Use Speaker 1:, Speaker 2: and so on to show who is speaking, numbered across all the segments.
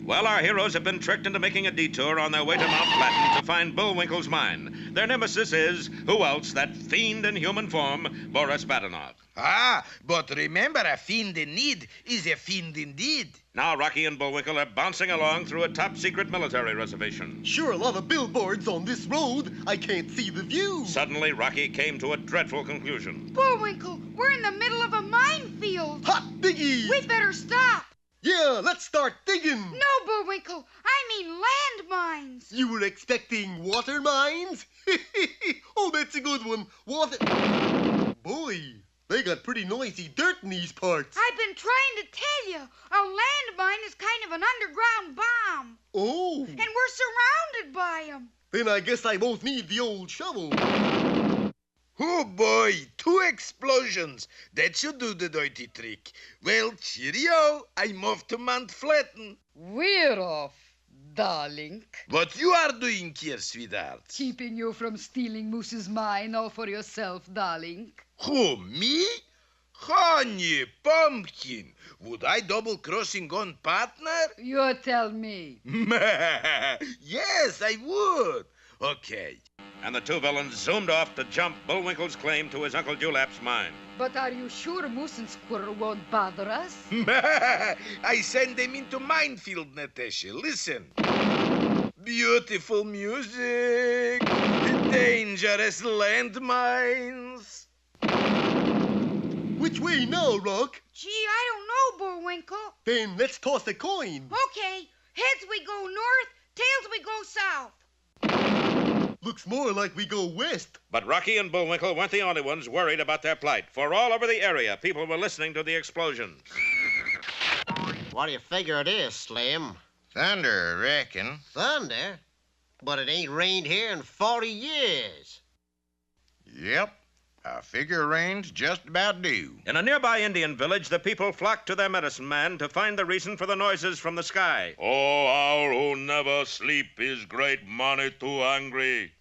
Speaker 1: Well, our heroes have been tricked into making a detour on their way to Mount Flatton to find Bullwinkle's mine. Their nemesis is, who else, that fiend in human form, Boris Badenov.
Speaker 2: Ah, but remember, a fiend in need is a fiend indeed.
Speaker 1: Now Rocky and Bullwinkle are bouncing along through a top-secret military reservation.
Speaker 3: Sure, a lot of billboards on this road. I can't see the view.
Speaker 1: Suddenly, Rocky came to a dreadful conclusion.
Speaker 4: Bullwinkle, we're in the middle of a minefield.
Speaker 3: Hot diggy!
Speaker 4: We better stop.
Speaker 3: Yeah, let's start digging.
Speaker 4: No, Bullwinkle, I mean landmines.
Speaker 3: You were expecting water mines? Oh, that's a good one. Water... Boy, they got pretty noisy dirt in these parts.
Speaker 4: I've been trying to tell you, a landmine is kind of an underground bomb.
Speaker 3: Oh.
Speaker 4: And we're surrounded by them.
Speaker 3: Then I guess I won't need the old shovel.
Speaker 2: Oh boy, 2 explosions. That should do the dirty trick. Well, cheerio. I'm off to Mount Flatton.
Speaker 5: We're off, darling.
Speaker 2: What you are doing here, sweetheart?
Speaker 5: Keeping you from stealing Moose's mine all for yourself, darling.
Speaker 2: Who, me? Honey, pumpkin. Would I double-crossing on partner?
Speaker 5: You tell me.
Speaker 2: Yes, I would. Okay.
Speaker 1: And the two villains zoomed off to jump Bullwinkle's claim to his Uncle Dewlap's mine.
Speaker 5: But are you sure Moose and Squirrel won't bother us?
Speaker 2: I send them into minefield, Natasha. Listen. Beautiful music. Dangerous landmines.
Speaker 3: Which way now, Rock?
Speaker 4: Gee, I don't know, Bullwinkle.
Speaker 3: Then let's toss a coin.
Speaker 4: Okay, heads we go north, tails we go south.
Speaker 3: Looks more like we go west.
Speaker 1: But Rocky and Bullwinkle weren't the only ones worried about their plight, for all over the area, people were listening to the explosions.
Speaker 6: What do you figure it is, Slim?
Speaker 7: Thunder, reckon.
Speaker 6: Thunder? But it ain't rained here in 40 years.
Speaker 7: Yep. I figure rain's just about due.
Speaker 1: In a nearby Indian village, the people flocked to their medicine man to find the reason for the noises from the sky. Oh, owl who never sleep is great money too angry.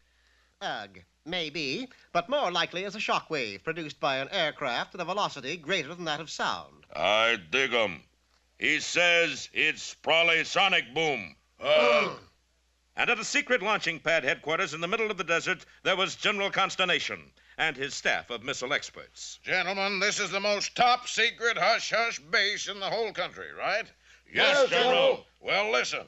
Speaker 6: Ugh, maybe, but more likely as a shockwave produced by an aircraft at a velocity greater than that of sound.
Speaker 1: I dig 'em. He says it's probably sonic boom. And at a secret launching pad headquarters in the middle of the desert, there was general consternation and his staff of missile experts.
Speaker 7: Gentlemen, this is the most top-secret hush-hush base in the whole country, right?
Speaker 1: Yes, General.
Speaker 7: Well, listen.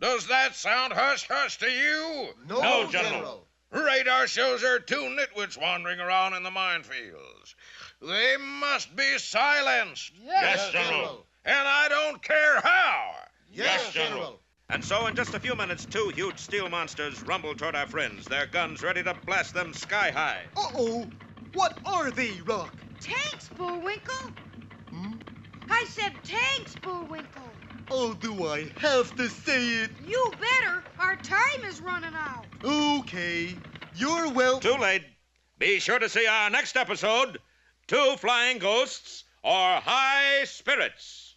Speaker 7: Does that sound hush-hush to you?
Speaker 1: No, General.
Speaker 7: Radar shows there are 2 nitwits wandering around in the minefields. They must be silenced.
Speaker 1: Yes, General.
Speaker 7: And I don't care how.
Speaker 1: Yes, General. And so, in just a few minutes, 2 huge steel monsters rumbled toward our friends, their guns ready to blast them sky high.
Speaker 3: Uh-oh. What are they, Rock?
Speaker 4: Tanks, Bullwinkle. I said tanks, Bullwinkle.
Speaker 3: Oh, do I have to say it?
Speaker 4: You better. Our time is running out.
Speaker 3: Okay. You're well...
Speaker 1: Too late. Be sure to see our next episode, 2 Flying Ghosts or High Spirits.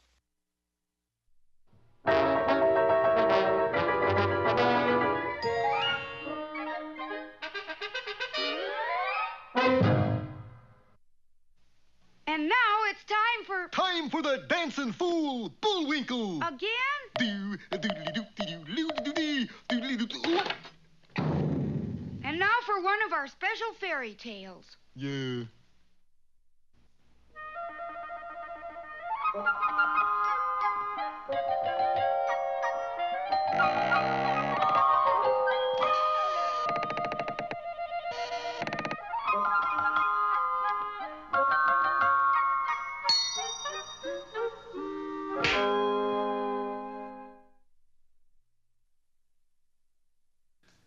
Speaker 4: And now it's time for...
Speaker 3: Time for the dancing fool, Bullwinkle.
Speaker 4: Again?
Speaker 3: Do-do-do-do-do-do-do-do.
Speaker 4: And now for one of our special fairy tales.
Speaker 3: Yeah.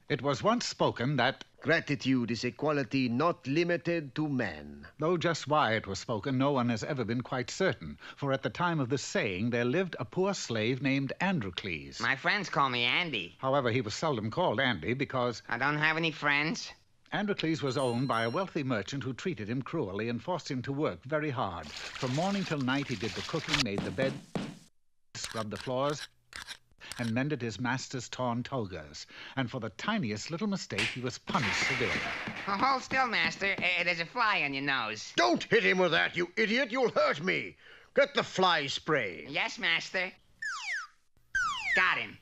Speaker 8: It was once spoken that,
Speaker 9: gratitude is a quality not limited to man.
Speaker 8: though just why it was spoken, no one has ever been quite certain. For at the time of this saying, there lived a poor slave named Androcles.
Speaker 10: My friends call me Andy.
Speaker 8: However, he was seldom called Andy because...
Speaker 10: I don't have any friends.
Speaker 8: Androcles was owned by a wealthy merchant who treated him cruelly and forced him to work very hard. From morning till night, he did the cooking, made the bed, scrubbed the floors, and mended his master's torn togas. And for the tiniest little mistake, he was punished severely.
Speaker 10: Oh, hold still, master. There's a fly on your nose.
Speaker 9: Don't hit him with that, you idiot. You'll hurt me. Get the fly spray.
Speaker 10: Yes, master. Got him.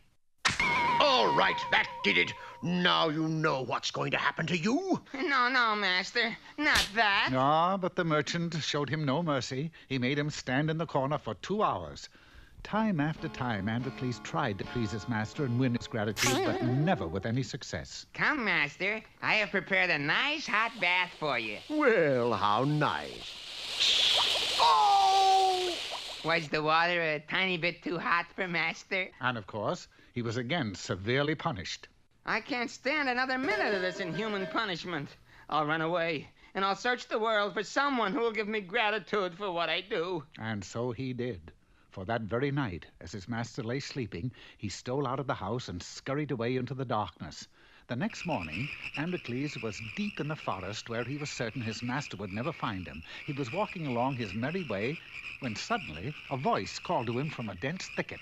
Speaker 9: All right, that did it. Now you know what's going to happen to you.
Speaker 10: No, master. Not that.
Speaker 8: Ah, but the merchant showed him no mercy. He made him stand in the corner for 2 hours. Time after time, Androcles tried to please his master and win his gratitude, but never with any success.
Speaker 10: Come, master. I have prepared a nice hot bath for you.
Speaker 9: Well, how nice.
Speaker 10: Was the water a tiny bit too hot for master?
Speaker 8: And, of course, he was again severely punished.
Speaker 10: I can't stand another minute of this inhuman punishment. I'll run away, and I'll search the world for someone who will give me gratitude for what I do.
Speaker 8: And so he did. For that very night, as his master lay sleeping, he stole out of the house and scurried away into the darkness. The next morning, Androcles was deep in the forest where he was certain his master would never find him. He was walking along his merry way when suddenly a voice called to him from a dense thicket.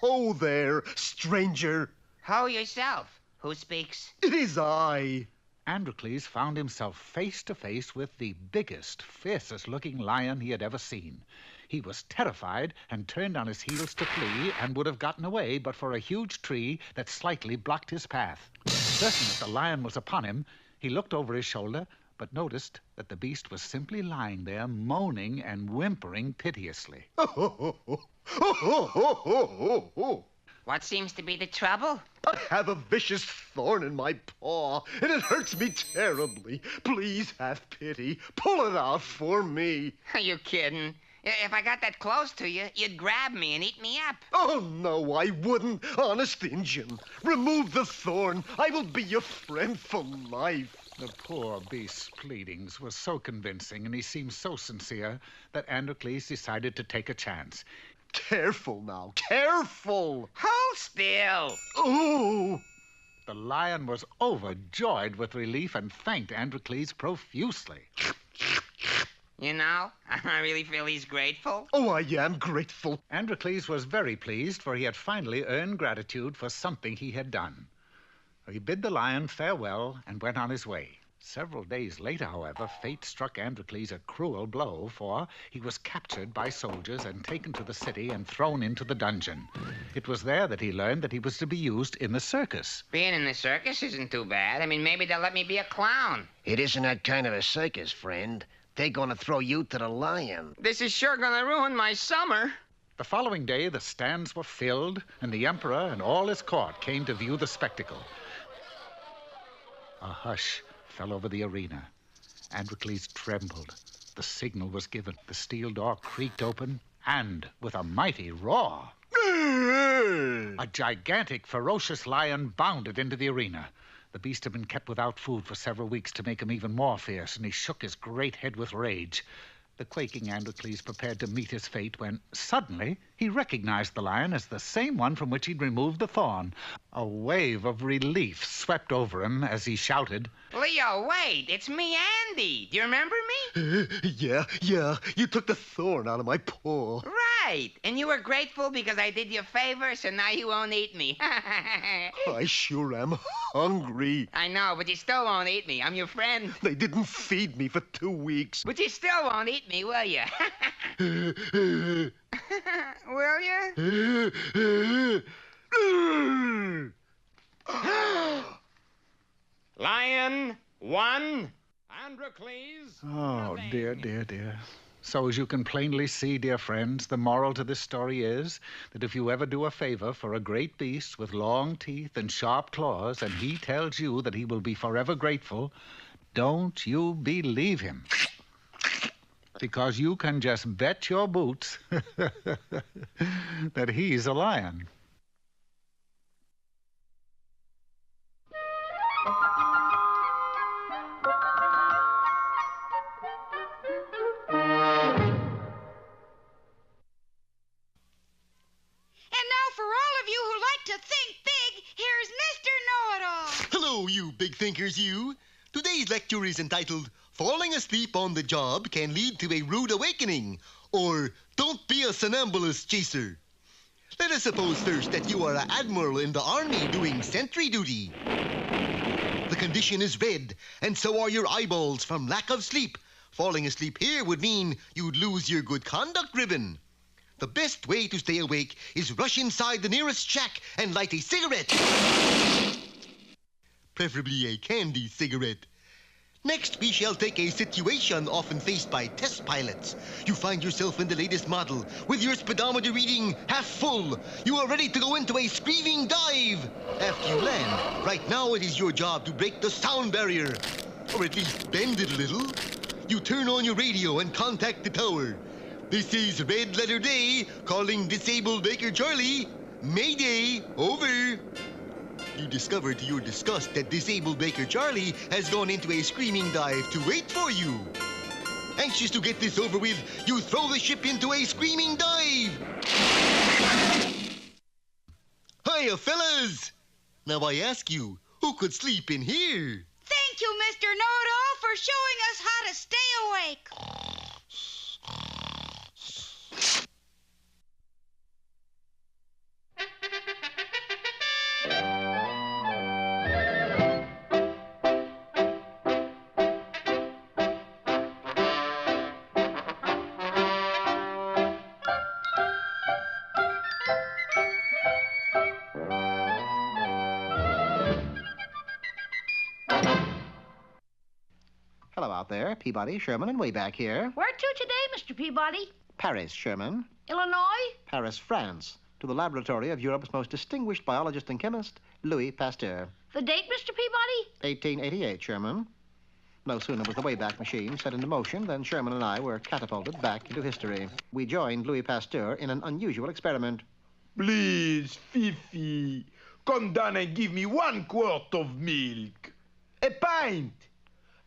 Speaker 3: Oh there, stranger.
Speaker 10: Ho yourself. Who speaks?
Speaker 3: It is I.
Speaker 8: Androcles found himself face to face with the biggest, fiercest-looking lion he had ever seen. He was terrified and turned on his heels to flee and would have gotten away but for a huge tree that slightly blocked his path. Certain that the lion was upon him, he looked over his shoulder but noticed that the beast was simply lying there, moaning and whimpering piteously.
Speaker 10: What seems to be the trouble?
Speaker 3: I have a vicious thorn in my paw, and it hurts me terribly. Please have pity. Pull it out for me.
Speaker 10: Are you kidding? If I got that close to you, you'd grab me and eat me up.
Speaker 3: Oh, no, I wouldn't. Honest Injun. Remove the thorn. I will be your friend for life.
Speaker 8: The poor beast's pleadings were so convincing and he seemed so sincere that Androcles decided to take a chance.
Speaker 3: Careful now, careful!
Speaker 10: Hold still!
Speaker 3: Oh!
Speaker 8: The lion was overjoyed with relief and thanked Androcles profusely.
Speaker 10: You know, I really feel he's grateful.
Speaker 3: Oh, I am grateful.
Speaker 8: Androcles was very pleased, for he had finally earned gratitude for something he had done. He bid the lion farewell and went on his way. Several days later, however, fate struck Androcles a cruel blow, for he was captured by soldiers and taken to the city and thrown into the dungeon. It was there that he learned that he was to be used in the circus.
Speaker 10: Being in the circus isn't too bad. I mean, maybe they'll let me be a clown.
Speaker 9: It isn't that kind of a circus, friend. They're gonna throw you to the lion.
Speaker 10: This is sure gonna ruin my summer.
Speaker 8: The following day, the stands were filled, and the emperor and all his court came to view the spectacle. A hush fell over the arena. Androcles trembled. The signal was given. The steel door creaked open, and with a mighty roar, a gigantic, ferocious lion bounded into the arena. The beast had been kept without food for several weeks to make him even more fierce, and he shook his great head with rage. The quaking Androcles prepared to meet his fate when, suddenly, he recognized the lion as the same one from which he'd removed the thorn. A wave of relief swept over him as he shouted,
Speaker 10: Leo, wait, it's me, Andy. Do you remember me?
Speaker 3: Yeah, you took the thorn out of my paw.
Speaker 10: Right, and you were grateful because I did you a favor, so now you won't eat me.
Speaker 3: I sure am hungry.
Speaker 10: I know, but you still won't eat me. I'm your friend.
Speaker 3: They didn't feed me for 2 weeks.
Speaker 10: But you still won't eat me, will you? Will you?
Speaker 1: Lion 1, Androcles.
Speaker 8: Oh, dear. So as you can plainly see, dear friends, the moral to this story is that if you ever do a favor for a great beast with long teeth and sharp claws, and he tells you that he will be forever grateful, don't you believe him. Because you can just bet your boots that he's a lion.
Speaker 3: Hello, you big thinkers, you. Today's lecture is entitled, Falling Asleep on the Job Can Lead to a Rude Awakening, or Don't Be a Somnambulist Chaser. Let us suppose first that you are an admiral in the army doing sentry duty. The condition is red, and so are your eyeballs from lack of sleep. Falling asleep here would mean you'd lose your good conduct ribbon. The best way to stay awake is rush inside the nearest shack and light a cigarette. Preferably a candy cigarette. Next, we shall take a situation often faced by test pilots. You find yourself in the latest model, with your speedometer reading half full. You are ready to go into a screaming dive. After you land, right now it is your job to break the sound barrier, or at least bend it a little. You turn on your radio and contact the tower. This is Red Letter Day, calling Disabled Baker Charlie. Mayday, over. You discover to your disgust that Disabled Baker Charlie has gone into a screaming dive to wait for you. Anxious to get this over with, you throw the ship into a screaming dive. Hiya, fellas! Now I ask you, who could sleep in here?
Speaker 4: Thank you, Mr. Know-It-All, for showing us how to stay awake.
Speaker 6: Hello out there, Peabody, Sherman, and way back here.
Speaker 11: Where to today, Mr. Peabody?
Speaker 6: Paris, Sherman.
Speaker 11: Illinois?
Speaker 6: Paris, France. To the laboratory of Europe's most distinguished biologist and chemist, Louis Pasteur.
Speaker 11: The date, Mr. Peabody?
Speaker 6: 1888, Sherman. No sooner was the Wayback Machine set into motion than Sherman and I were catapulted back into history. We joined Louis Pasteur in an unusual experiment.
Speaker 2: Please, Fifi, come down and give me 1 quart of milk. A pint.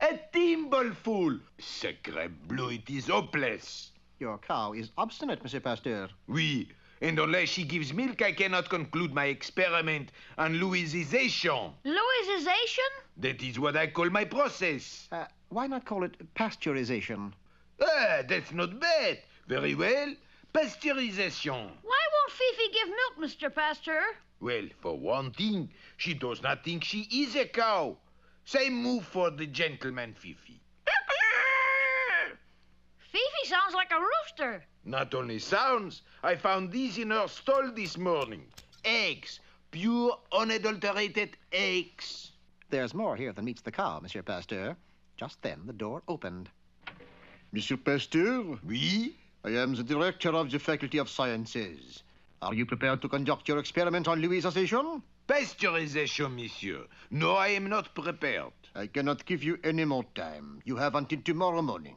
Speaker 2: A thimbleful. Sacre bleu, it is hopeless.
Speaker 6: Your cow is obstinate, Monsieur Pasteur.
Speaker 2: Oui, and unless she gives milk, I cannot conclude my experiment on Louisization.
Speaker 11: Louisization?
Speaker 2: That is what I call my process.
Speaker 6: Why not call it pasteurization?
Speaker 2: Ah, that's not bad. Very well. Pasteurization.
Speaker 11: Why won't Fifi give milk, Mr. Pasteur?
Speaker 2: Well, for one thing, she does not think she is a cow. Same move for the gentleman, Fifi.
Speaker 11: Fifi sounds like a rooster.
Speaker 2: Not only sounds, I found these in her stall this morning. Eggs. Pure, unadulterated eggs.
Speaker 6: There's more here than meets the cow, Monsieur Pasteur. Just then, the door opened.
Speaker 3: Monsieur Pasteur?
Speaker 2: Oui?
Speaker 3: I am the director of the Faculty of Sciences. Are you prepared to conduct your experiment on Louisization?
Speaker 2: Pasteurization, monsieur. No, I am not prepared.
Speaker 3: I cannot give you any more time. You have until tomorrow morning.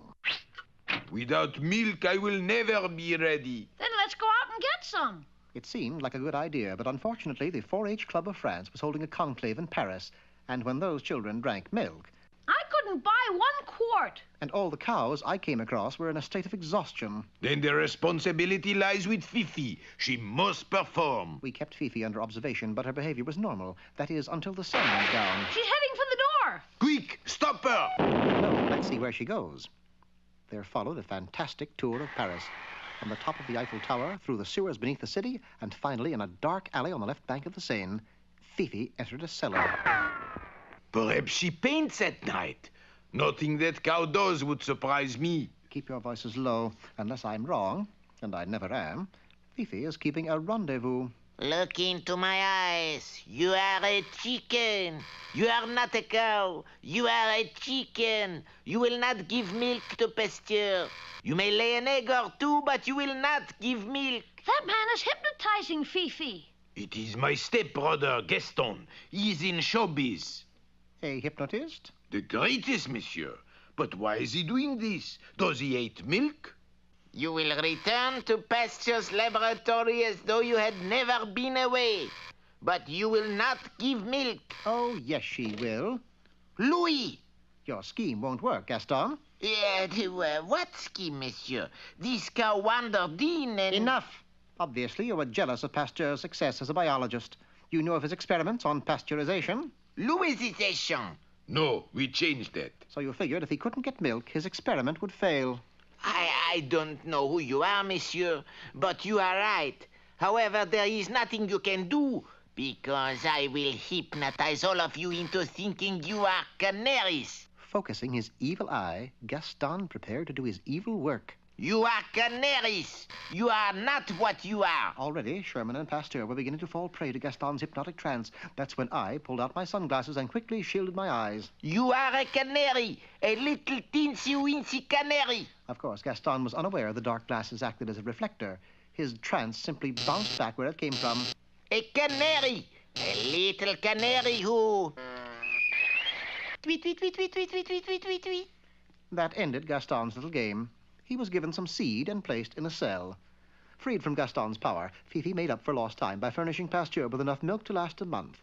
Speaker 2: Without milk, I will never be ready.
Speaker 11: Then let's go out and get some.
Speaker 6: It seemed like a good idea, but unfortunately, the 4-H Club of France was holding a conclave in Paris, and when those children drank milk...
Speaker 11: I couldn't buy 1 quart.
Speaker 6: And all the cows I came across were in a state of exhaustion.
Speaker 2: Then the responsibility lies with Fifi. She must perform.
Speaker 6: We kept Fifi under observation, but her behavior was normal. That is, until the sun went down.
Speaker 11: She's heading for the door.
Speaker 2: Quick, stop her!
Speaker 6: No, let's see where she goes. There followed a fantastic tour of Paris. From the top of the Eiffel Tower, through the sewers beneath the city, and finally in a dark alley on the left bank of the Seine, Fifi entered a cellar.
Speaker 2: Perhaps she paints at night. Nothing that cow does would surprise me.
Speaker 6: Keep your voices low. Unless I'm wrong, and I never am, Fifi is keeping a rendezvous.
Speaker 12: Look into my eyes. You are a chicken. You are not a cow. You are a chicken. You will not give milk to Pasteur. You may lay an egg or two, but you will not give milk.
Speaker 11: That man is hypnotizing Fifi.
Speaker 2: It is my stepbrother, Gaston. He is in showbiz.
Speaker 6: A hypnotist?
Speaker 2: The greatest, monsieur. But why is he doing this? Does he hate milk?
Speaker 12: You will return to Pasteur's laboratory as though you had never been away. But you will not give milk.
Speaker 6: Oh, yes, she will.
Speaker 12: Louis!
Speaker 6: Your scheme won't work, Gaston.
Speaker 12: What scheme, monsieur? This cow wandered in and...
Speaker 6: Enough! Obviously, you were jealous of Pasteur's success as a biologist. You knew of his experiments on pasteurization.
Speaker 12: Louisization.
Speaker 2: No, we changed that.
Speaker 6: So you figured if he couldn't get milk, his experiment would fail.
Speaker 12: I don't know who you are, monsieur, but you are right. However, there is nothing you can do, because I will hypnotize all of you into thinking you are canaries.
Speaker 6: Focusing his evil eye, Gaston prepared to do his evil work.
Speaker 12: You are canaries. You are not what you are.
Speaker 6: Already, Sherman and Pasteur were beginning to fall prey to Gaston's hypnotic trance. That's when I pulled out my sunglasses and quickly shielded my eyes.
Speaker 12: You are a canary, a little teensy-weensy canary.
Speaker 6: Of course, Gaston was unaware the dark glasses acted as a reflector. His trance simply bounced back where it came from.
Speaker 12: A canary, a little canary who... Tweet, tweet, tweet, tweet, tweet, tweet, tweet, tweet, tweet, tweet.
Speaker 6: That ended Gaston's little game. He was given some seed and placed in a cell. Freed from Gaston's power, Fifi made up for lost time by furnishing Pasteur with enough milk to last a month.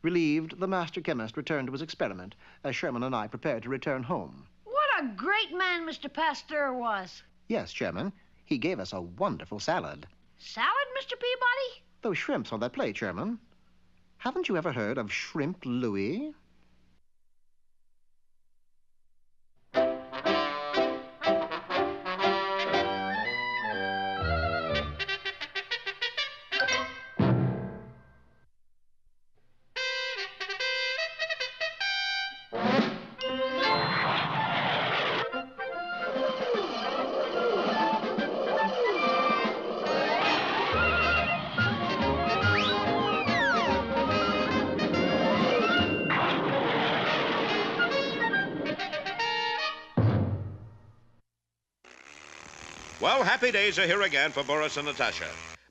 Speaker 6: Relieved, the master chemist returned to his experiment as Sherman and I prepared to return home.
Speaker 11: What a great man Mr. Pasteur was.
Speaker 6: Yes, Sherman. He gave us a wonderful salad.
Speaker 11: Salad, Mr. Peabody?
Speaker 6: Those shrimps on that plate, Sherman. Haven't you ever heard of Shrimp Louis?
Speaker 1: Well, happy days are here again for Boris and Natasha.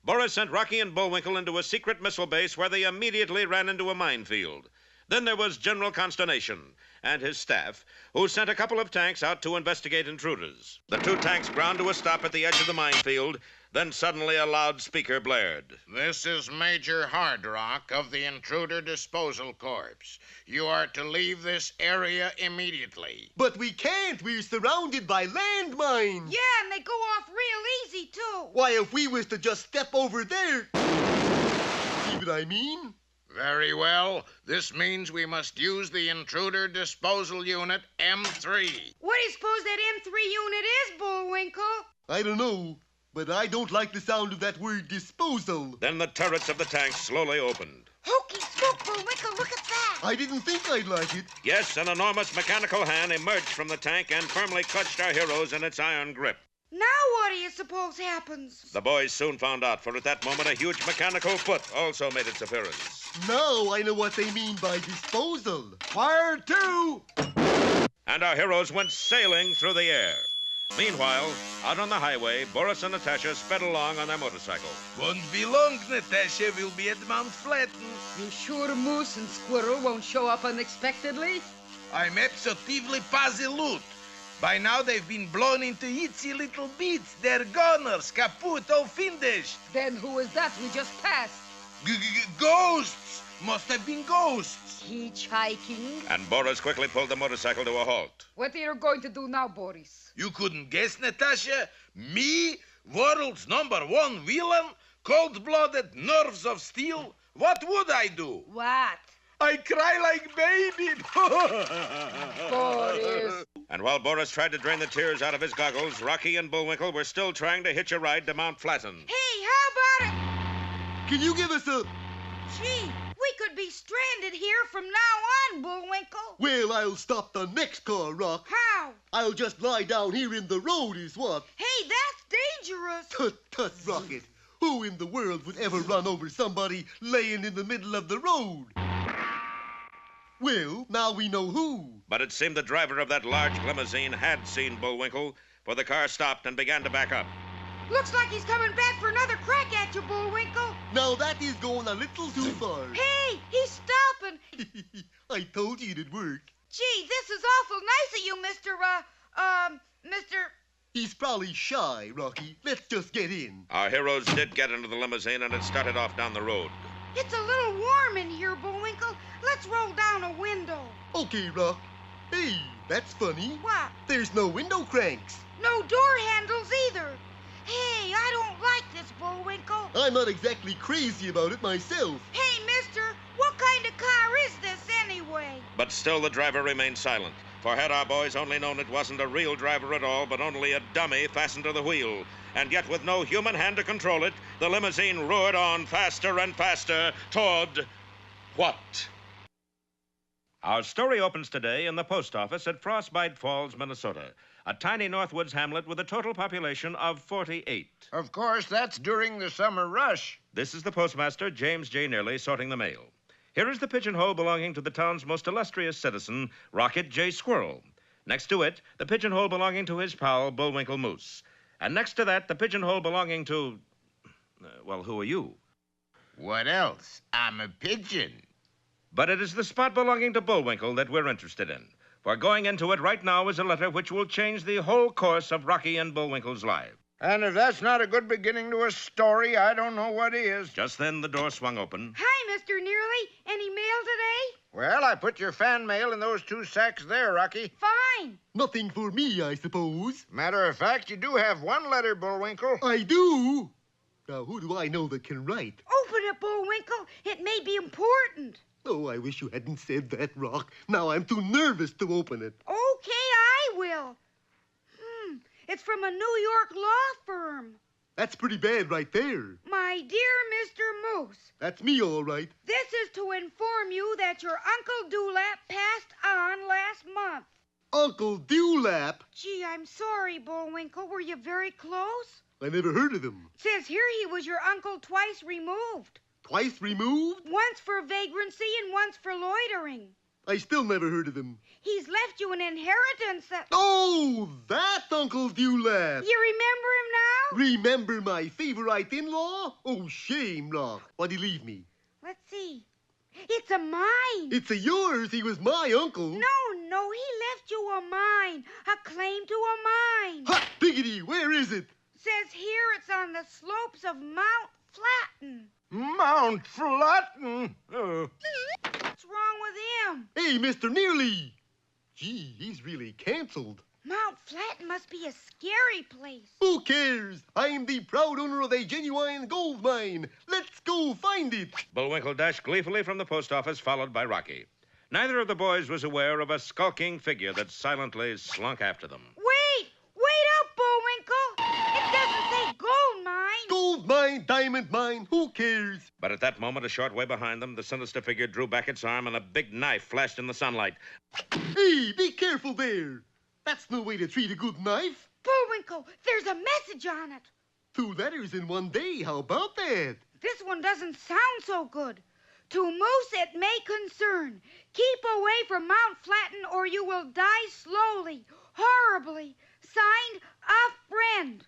Speaker 1: Boris sent Rocky and Bullwinkle into a secret missile base where they immediately ran into a minefield. Then there was General Consternation and his staff, who sent a couple of tanks out to investigate intruders. The two tanks ground to a stop at the edge of the minefield. Then suddenly a loudspeaker blared.
Speaker 7: This is Major Hardrock of the Intruder Disposal Corps. You are to leave this area immediately.
Speaker 3: But we can't. We're surrounded by landmines.
Speaker 4: Yeah, and they go off real easy, too.
Speaker 3: Why, if we was to just step over there... See what I mean?
Speaker 7: Very well. This means we must use the Intruder Disposal Unit M3.
Speaker 4: What do you suppose that M3 unit is, Bullwinkle?
Speaker 3: I don't know. But I don't like the sound of that word disposal.
Speaker 1: Then the turrets of the tanks slowly opened.
Speaker 4: Hokey smoke, Bullwinkle, look at that.
Speaker 3: I didn't think I'd like it.
Speaker 1: Yes, an enormous mechanical hand emerged from the tank and firmly clutched our heroes in its iron grip.
Speaker 4: Now what do you suppose happens?
Speaker 1: The boys soon found out, for at that moment a huge mechanical foot also made its appearance.
Speaker 3: Now I know what they mean by disposal.
Speaker 2: Fire two!
Speaker 1: And our heroes went sailing through the air. Meanwhile, out on the highway, Boris and Natasha sped along on their motorcycle.
Speaker 2: Won't be long, Natasha. We'll be at Mount Flatten.
Speaker 5: You sure Moose and Squirrel won't show up unexpectedly?
Speaker 2: I'm absolutely positive. By now they've been blown into itsy little bits. They're goners, kaput, all finished.
Speaker 5: Then who is that we just passed?
Speaker 2: Ghosts! Must have been ghosts.
Speaker 5: Hitchhiking?
Speaker 1: And Boris quickly pulled the motorcycle to a halt.
Speaker 5: What are you going to do now, Boris?
Speaker 2: You couldn't guess, Natasha? Me, world's #1 villain, cold-blooded, nerves of steel? What would I do?
Speaker 5: What?
Speaker 2: I cry like baby.
Speaker 5: Boris.
Speaker 1: And while Boris tried to drain the tears out of his goggles, Rocky and Bullwinkle were still trying to hitch a ride to Mount Flatten.
Speaker 4: Hey, how about it?
Speaker 3: Can you give us a...
Speaker 4: Gee, we could be stranded here from now on, Bullwinkle.
Speaker 3: Well, I'll stop the next car, Rock.
Speaker 4: How?
Speaker 3: I'll just lie down here in the road is what?
Speaker 4: Hey, that's dangerous.
Speaker 3: Tut, tut, Rocket. Who in the world would ever run over somebody laying in the middle of the road? Well, now we know who.
Speaker 1: But it seemed the driver of that large limousine had seen Bullwinkle, for the car stopped and began to back up.
Speaker 4: Looks like he's coming back for another crack at you, Bullwinkle.
Speaker 3: Now that is going a little too far.
Speaker 4: Hey, he's stopping.
Speaker 3: I told you it'd work.
Speaker 4: Gee, this is awful nice of you, Mr.
Speaker 3: He's probably shy, Rocky. Let's just get in.
Speaker 1: Our heroes did get into the limousine, and it started off down the road.
Speaker 4: It's a little warm in here, Bullwinkle. Let's roll down a window.
Speaker 3: Okay, Rock. Hey, that's funny.
Speaker 4: What?
Speaker 3: There's no window cranks.
Speaker 4: No door handles either. Hey, I don't like this, Bullwinkle.
Speaker 3: I'm not exactly crazy about it myself.
Speaker 4: Hey, mister, what kind of car is this anyway?
Speaker 1: But still the driver remained silent, for had our boys only known it wasn't a real driver at all, but only a dummy fastened to the wheel. And yet with no human hand to control it, the limousine roared on faster and faster toward... what? Our story opens today in the post office at Frostbite Falls, Minnesota. a tiny Northwoods hamlet with a total population of 48.
Speaker 7: Of course, that's during the summer rush.
Speaker 1: This is the postmaster, James J. Nearly, sorting the mail. Here is the pigeonhole belonging to the town's most illustrious citizen, Rocket J. Squirrel. Next to it, the pigeonhole belonging to his pal, Bullwinkle Moose. And next to that, the pigeonhole belonging to... well, who are you?
Speaker 7: What else? I'm a pigeon.
Speaker 1: But it is the spot belonging to Bullwinkle that we're interested in. For going into it right now is a letter which will change the whole course of Rocky and Bullwinkle's lives.
Speaker 7: And if that's not a good beginning to a story, I don't know what is.
Speaker 1: Just then, the door swung open.
Speaker 4: Hi, Mr. Nearly. Any mail today?
Speaker 7: Well, I put your fan mail in those 2 sacks there, Rocky.
Speaker 4: Fine.
Speaker 3: Nothing for me, I suppose.
Speaker 7: Matter of fact, you do have one letter, Bullwinkle.
Speaker 3: I do? Now, who do I know that can write?
Speaker 4: Open it, Bullwinkle. It may be important.
Speaker 3: Oh, I wish you hadn't said that, Rock. Now I'm too nervous to open it.
Speaker 4: Okay, I will. It's from a New York law firm.
Speaker 3: That's pretty bad right there.
Speaker 4: My dear Mr. Moose.
Speaker 3: That's me, all right.
Speaker 4: This is to inform you that your Uncle Dewlap passed on last month.
Speaker 3: Uncle Dewlap?
Speaker 4: Gee, I'm sorry, Bullwinkle. Were you very close?
Speaker 3: I never heard of him.
Speaker 4: Says here he was your uncle twice removed.
Speaker 3: Twice removed?
Speaker 4: Once for vagrancy and once for loitering.
Speaker 3: I still never heard of him.
Speaker 4: He's left you an inheritance that...
Speaker 3: Oh, that Uncle Dewlap.
Speaker 4: You remember him now?
Speaker 3: Remember my favorite in-law? Oh, shame, Rock. What'd he leave me?
Speaker 4: Let's see. It's a mine.
Speaker 3: It's a yours. He was my uncle.
Speaker 4: No, he left you a mine. A claim to a mine.
Speaker 3: Hot diggity, where is it?
Speaker 4: Says here it's on the slopes of Mount Flatten.
Speaker 7: Mount Flatten?
Speaker 4: What's wrong with him?
Speaker 3: Hey, Mr. Nearly. Gee, he's really canceled.
Speaker 4: Mount Flatten must be a scary place.
Speaker 3: Who cares? I'm the proud owner of a genuine gold mine. Let's go find it.
Speaker 1: Bullwinkle dashed gleefully from the post office, followed by Rocky. Neither of the boys was aware of a skulking figure that silently slunk after them.
Speaker 4: Wait up, Bullwinkle. It doesn't say gold mine.
Speaker 3: Gold mine, diamond mine, who cares?
Speaker 1: But at that moment, a short way behind them, the sinister figure drew back its arm and a big knife flashed in the sunlight.
Speaker 3: Hey, be careful there. That's no way to treat a good knife.
Speaker 4: Bullwinkle, there's a message on it.
Speaker 3: 2 letters in one day, how about that?
Speaker 4: This one doesn't sound so good. To Moose it may concern. Keep away from Mount Flatten or you will die slowly, horribly. Signed, a friend.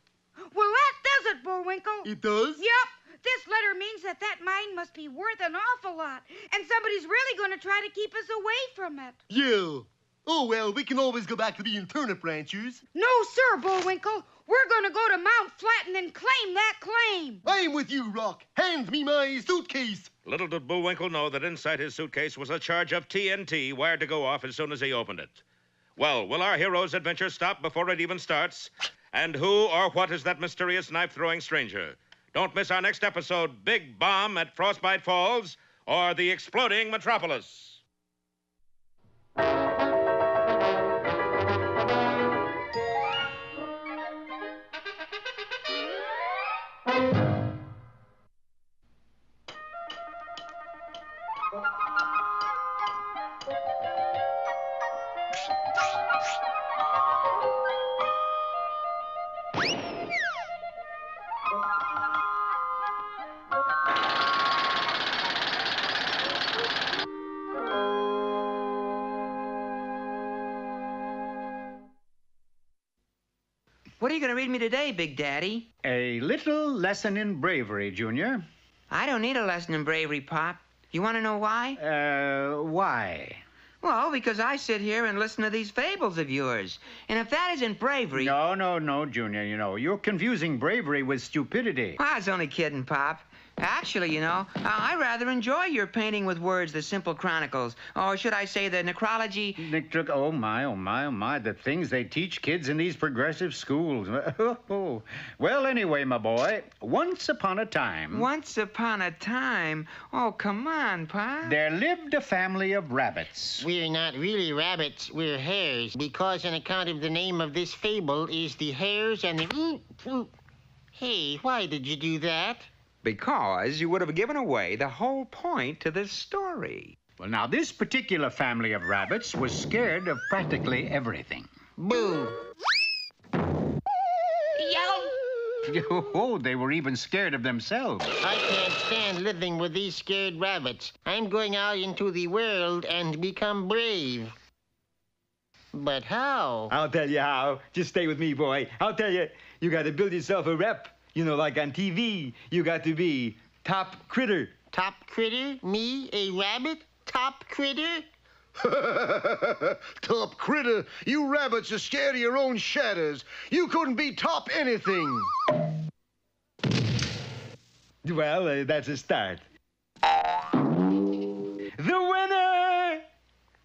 Speaker 4: Well, that does it, Bullwinkle.
Speaker 3: It does?
Speaker 4: Yep. This letter means that mine must be worth an awful lot, and somebody's really going to try to keep us away from it.
Speaker 3: Yeah. Oh, well, we can always go back to being turnip ranchers.
Speaker 4: No, sir, Bullwinkle. We're going to go to Mount Flatten and claim that claim.
Speaker 3: I'm with you, Rock. Hand me my suitcase.
Speaker 1: Little did Bullwinkle know that inside his suitcase was a charge of TNT wired to go off as soon as he opened it. Well, will our hero's adventure stop before it even starts? And who or what is that mysterious knife-throwing stranger? Don't miss our next episode, Big Bomb at Frostbite Falls, or The Exploding Metropolis.
Speaker 10: What are you going to read me today, Big Daddy?
Speaker 8: A little lesson in bravery, Junior.
Speaker 10: I don't need a lesson in bravery, Pop. You want to know why?
Speaker 8: Why?
Speaker 10: Well, because I sit here and listen to these fables of yours. And if that isn't bravery...
Speaker 8: No, Junior, you're confusing bravery with stupidity.
Speaker 10: I was only kidding, Pop. Actually, I rather enjoy your painting with words, the simple chronicles. Or should I say the necrology...
Speaker 8: Oh, my, the things they teach kids in these progressive schools. Well, anyway, my boy, once upon a time...
Speaker 10: Once upon a time? Oh, come on, Pop.
Speaker 8: There lived a family of rabbits.
Speaker 12: We're not really rabbits, we're hares, because on account of the name of this fable is the hares and the... Hey, why did you do that?
Speaker 10: Because you would have given away the whole point to this story.
Speaker 8: Well, now, this particular family of rabbits was scared of practically everything.
Speaker 12: Boo!
Speaker 13: Oh, they were even scared of themselves.
Speaker 9: I can't stand living with these scared rabbits. I'm going out into the world and become brave. But how?
Speaker 14: I'll tell you how. Just stay with me, boy. I'll tell you. You got to build yourself a rep. You know, like on TV. You got to be top critter.
Speaker 9: Top critter? Me, a rabbit? Top critter?
Speaker 3: Top critter, you rabbits are scared of your own shadows. You couldn't be top anything.
Speaker 14: Well, that's a start. The winner!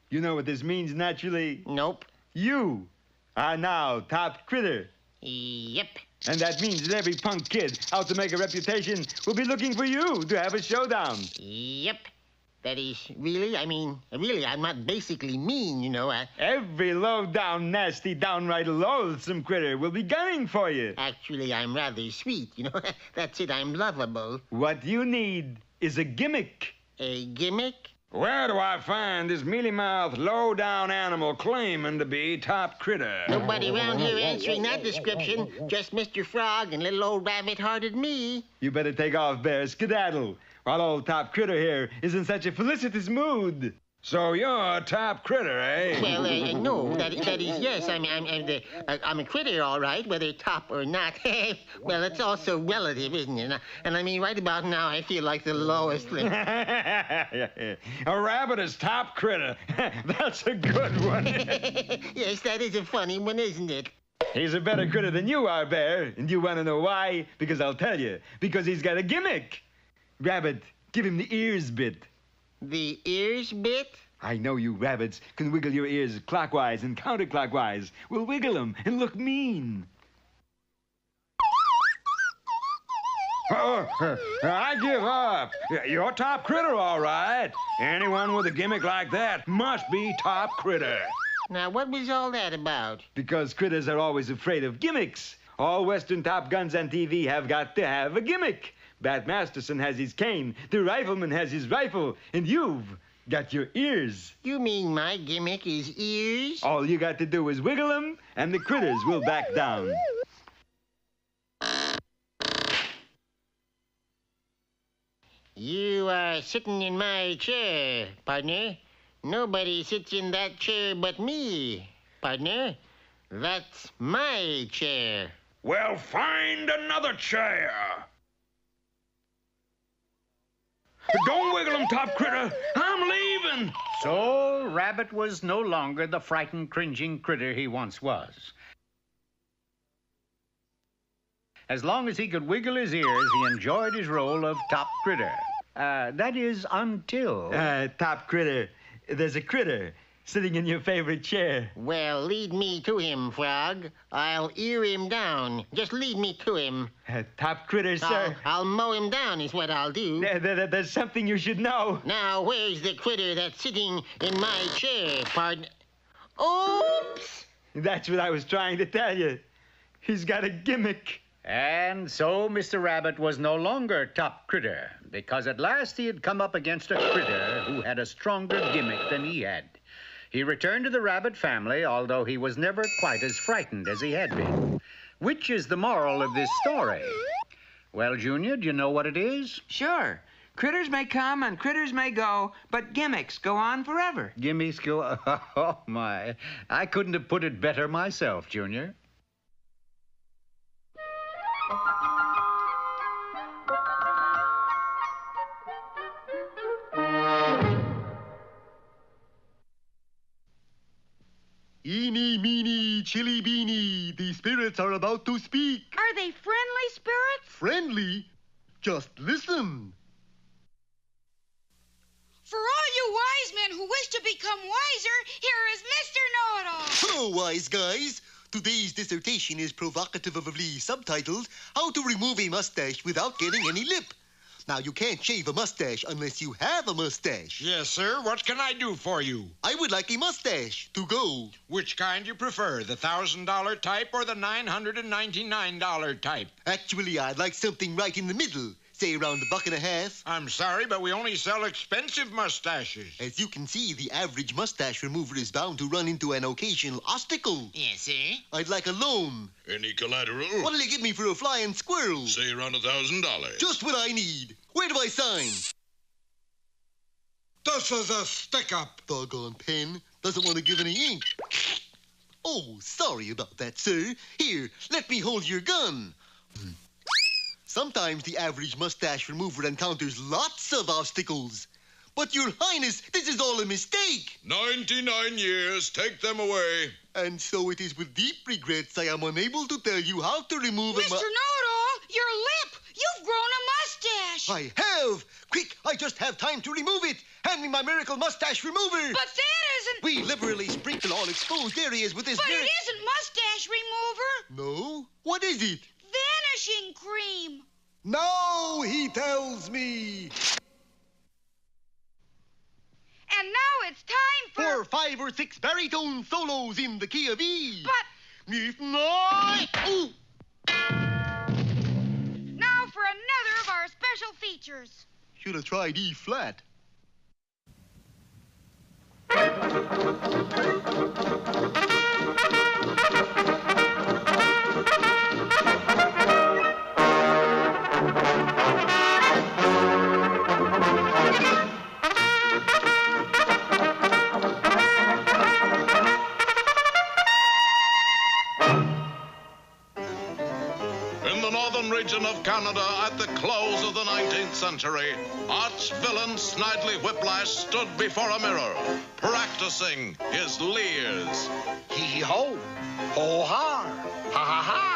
Speaker 14: You know what this means, naturally?
Speaker 9: Nope.
Speaker 14: You are now top critter.
Speaker 9: Yep.
Speaker 14: And that means that every punk kid out to make a reputation will be looking for you to have a showdown.
Speaker 9: Yep. That is, really, I'm not basically mean, you know.
Speaker 14: Every low-down, nasty, downright loathsome critter will be gunning for you.
Speaker 9: Actually, I'm rather sweet, you know. That's it, I'm lovable.
Speaker 14: What you need is a gimmick.
Speaker 9: A gimmick?
Speaker 15: Where do I find this mealy-mouthed, low-down animal claiming to be top critter?
Speaker 9: Nobody around here answering that description. Just Mr. Frog and little old rabbit-hearted me.
Speaker 14: You better take off, Bear. Skedaddle. While old top critter here is in such a felicitous mood.
Speaker 15: So you're a top critter, eh?
Speaker 9: Well, no, that is, yes. I'm a critter, all right, whether top or not. Well, it's also relative, isn't it? And I mean, right about now, I feel like the lowest link.
Speaker 15: A rabbit is top critter. That's a good one.
Speaker 9: Yes, that is a funny one, isn't it?
Speaker 14: He's a better critter than you are, Bear. And you want to know why? Because I'll tell you. Because he's got a gimmick. Rabbit, give him the ears bit.
Speaker 9: The ears bit?
Speaker 14: I know you rabbits can wiggle your ears clockwise and counterclockwise. We'll wiggle them and look mean.
Speaker 15: I give up. You're top critter, all right. Anyone with a gimmick like that must be top critter.
Speaker 9: Now, what was all that about?
Speaker 14: Because critters are always afraid of gimmicks. All Western Top Guns on TV have got to have a gimmick. Bat Masterson has his cane, the rifleman has his rifle, and you've got your ears.
Speaker 9: You mean my gimmick is ears?
Speaker 14: All you got to do is wiggle them, and the critters will back down.
Speaker 9: You are sitting in my chair, partner. Nobody sits in that chair but me, partner. That's my chair.
Speaker 15: Well, find another chair. Don't wiggle him, top critter. I'm leaving.
Speaker 8: So, Rabbit was no longer the frightened, cringing critter he once was. As long as he could wiggle his ears, he enjoyed his role of top critter. That is, until...
Speaker 14: Top critter, there's a critter sitting in your favorite chair.
Speaker 9: Well, lead me to him, Frog. I'll ear him down. Just lead me to him.
Speaker 14: Top critter, sir.
Speaker 9: I'll mow him down is what I'll do.
Speaker 14: There's something you should know.
Speaker 9: Now, where's the critter that's sitting in my chair, partner? Oops!
Speaker 14: That's what I was trying to tell you. He's got a gimmick.
Speaker 8: And so Mr. Rabbit was no longer top critter, because at last he had come up against a critter who had a stronger gimmick than he had. He returned to the rabbit family, although he was never quite as frightened as he had been. Which is the moral of this story? Well, Junior, do you know what it is?
Speaker 10: Sure. Critters may come and critters may go, but gimmicks go on forever.
Speaker 8: Gimmicks go... Oh, my. I couldn't have put it better myself, Junior.
Speaker 3: Eeny, meeny, chilly beany, the spirits are about to speak.
Speaker 4: Are they friendly spirits?
Speaker 3: Friendly? Just listen.
Speaker 4: For all you wise men who wish to become wiser, here is Mr. Know-It-All.
Speaker 3: Hello, wise guys. Today's dissertation is provocatively subtitled, How to Remove a Mustache Without Getting Any Lip. Now, you can't shave a mustache unless you have a mustache.
Speaker 7: Yes, sir. What can I do for you?
Speaker 3: I would like a mustache to go.
Speaker 7: Which kind you prefer, the $1,000 type or the $999 type?
Speaker 3: Actually, I'd like something right in the middle. say around $1.50.
Speaker 7: I'm sorry, but we only sell expensive mustaches.
Speaker 3: As you can see, the average mustache remover is bound to run into an occasional obstacle.
Speaker 12: Yes, sir.
Speaker 3: I'd like a loan.
Speaker 16: Any collateral?
Speaker 3: What'll you give me for a flying squirrel?
Speaker 16: Say around $1,000.
Speaker 3: Just what I need. Where do I sign?
Speaker 2: This is a stick-up.
Speaker 3: Doggone pen. Doesn't want to give any ink. Oh, sorry about that, sir. Here, let me hold your gun. Sometimes the average mustache remover encounters lots of obstacles. But, Your Highness, this is all a mistake.
Speaker 16: 99 years. Take them away.
Speaker 3: And so it is with deep regrets I am unable to tell you how to remove
Speaker 4: Mr. Know-it-all, your lip! You've grown a mustache!
Speaker 3: I have! Quick, I just have time to remove it! Hand me my miracle mustache remover!
Speaker 4: But that isn't...
Speaker 3: We liberally sprinkle all exposed areas with this...
Speaker 4: But it isn't mustache remover!
Speaker 3: No? What is it?
Speaker 4: Vanishing cream!
Speaker 2: Now he tells me.
Speaker 4: And now it's time
Speaker 3: for 5 or 6 baritone solos in the key of E.
Speaker 4: But...
Speaker 3: Ooh.
Speaker 4: Now for another of our special features.
Speaker 3: Should have tried E flat.
Speaker 1: Region of Canada at the close of the 19th century, arch villain Snidely Whiplash stood before a mirror, practicing his leers.
Speaker 17: Hee-hee-ho, ho-ha, ha-ha-ha.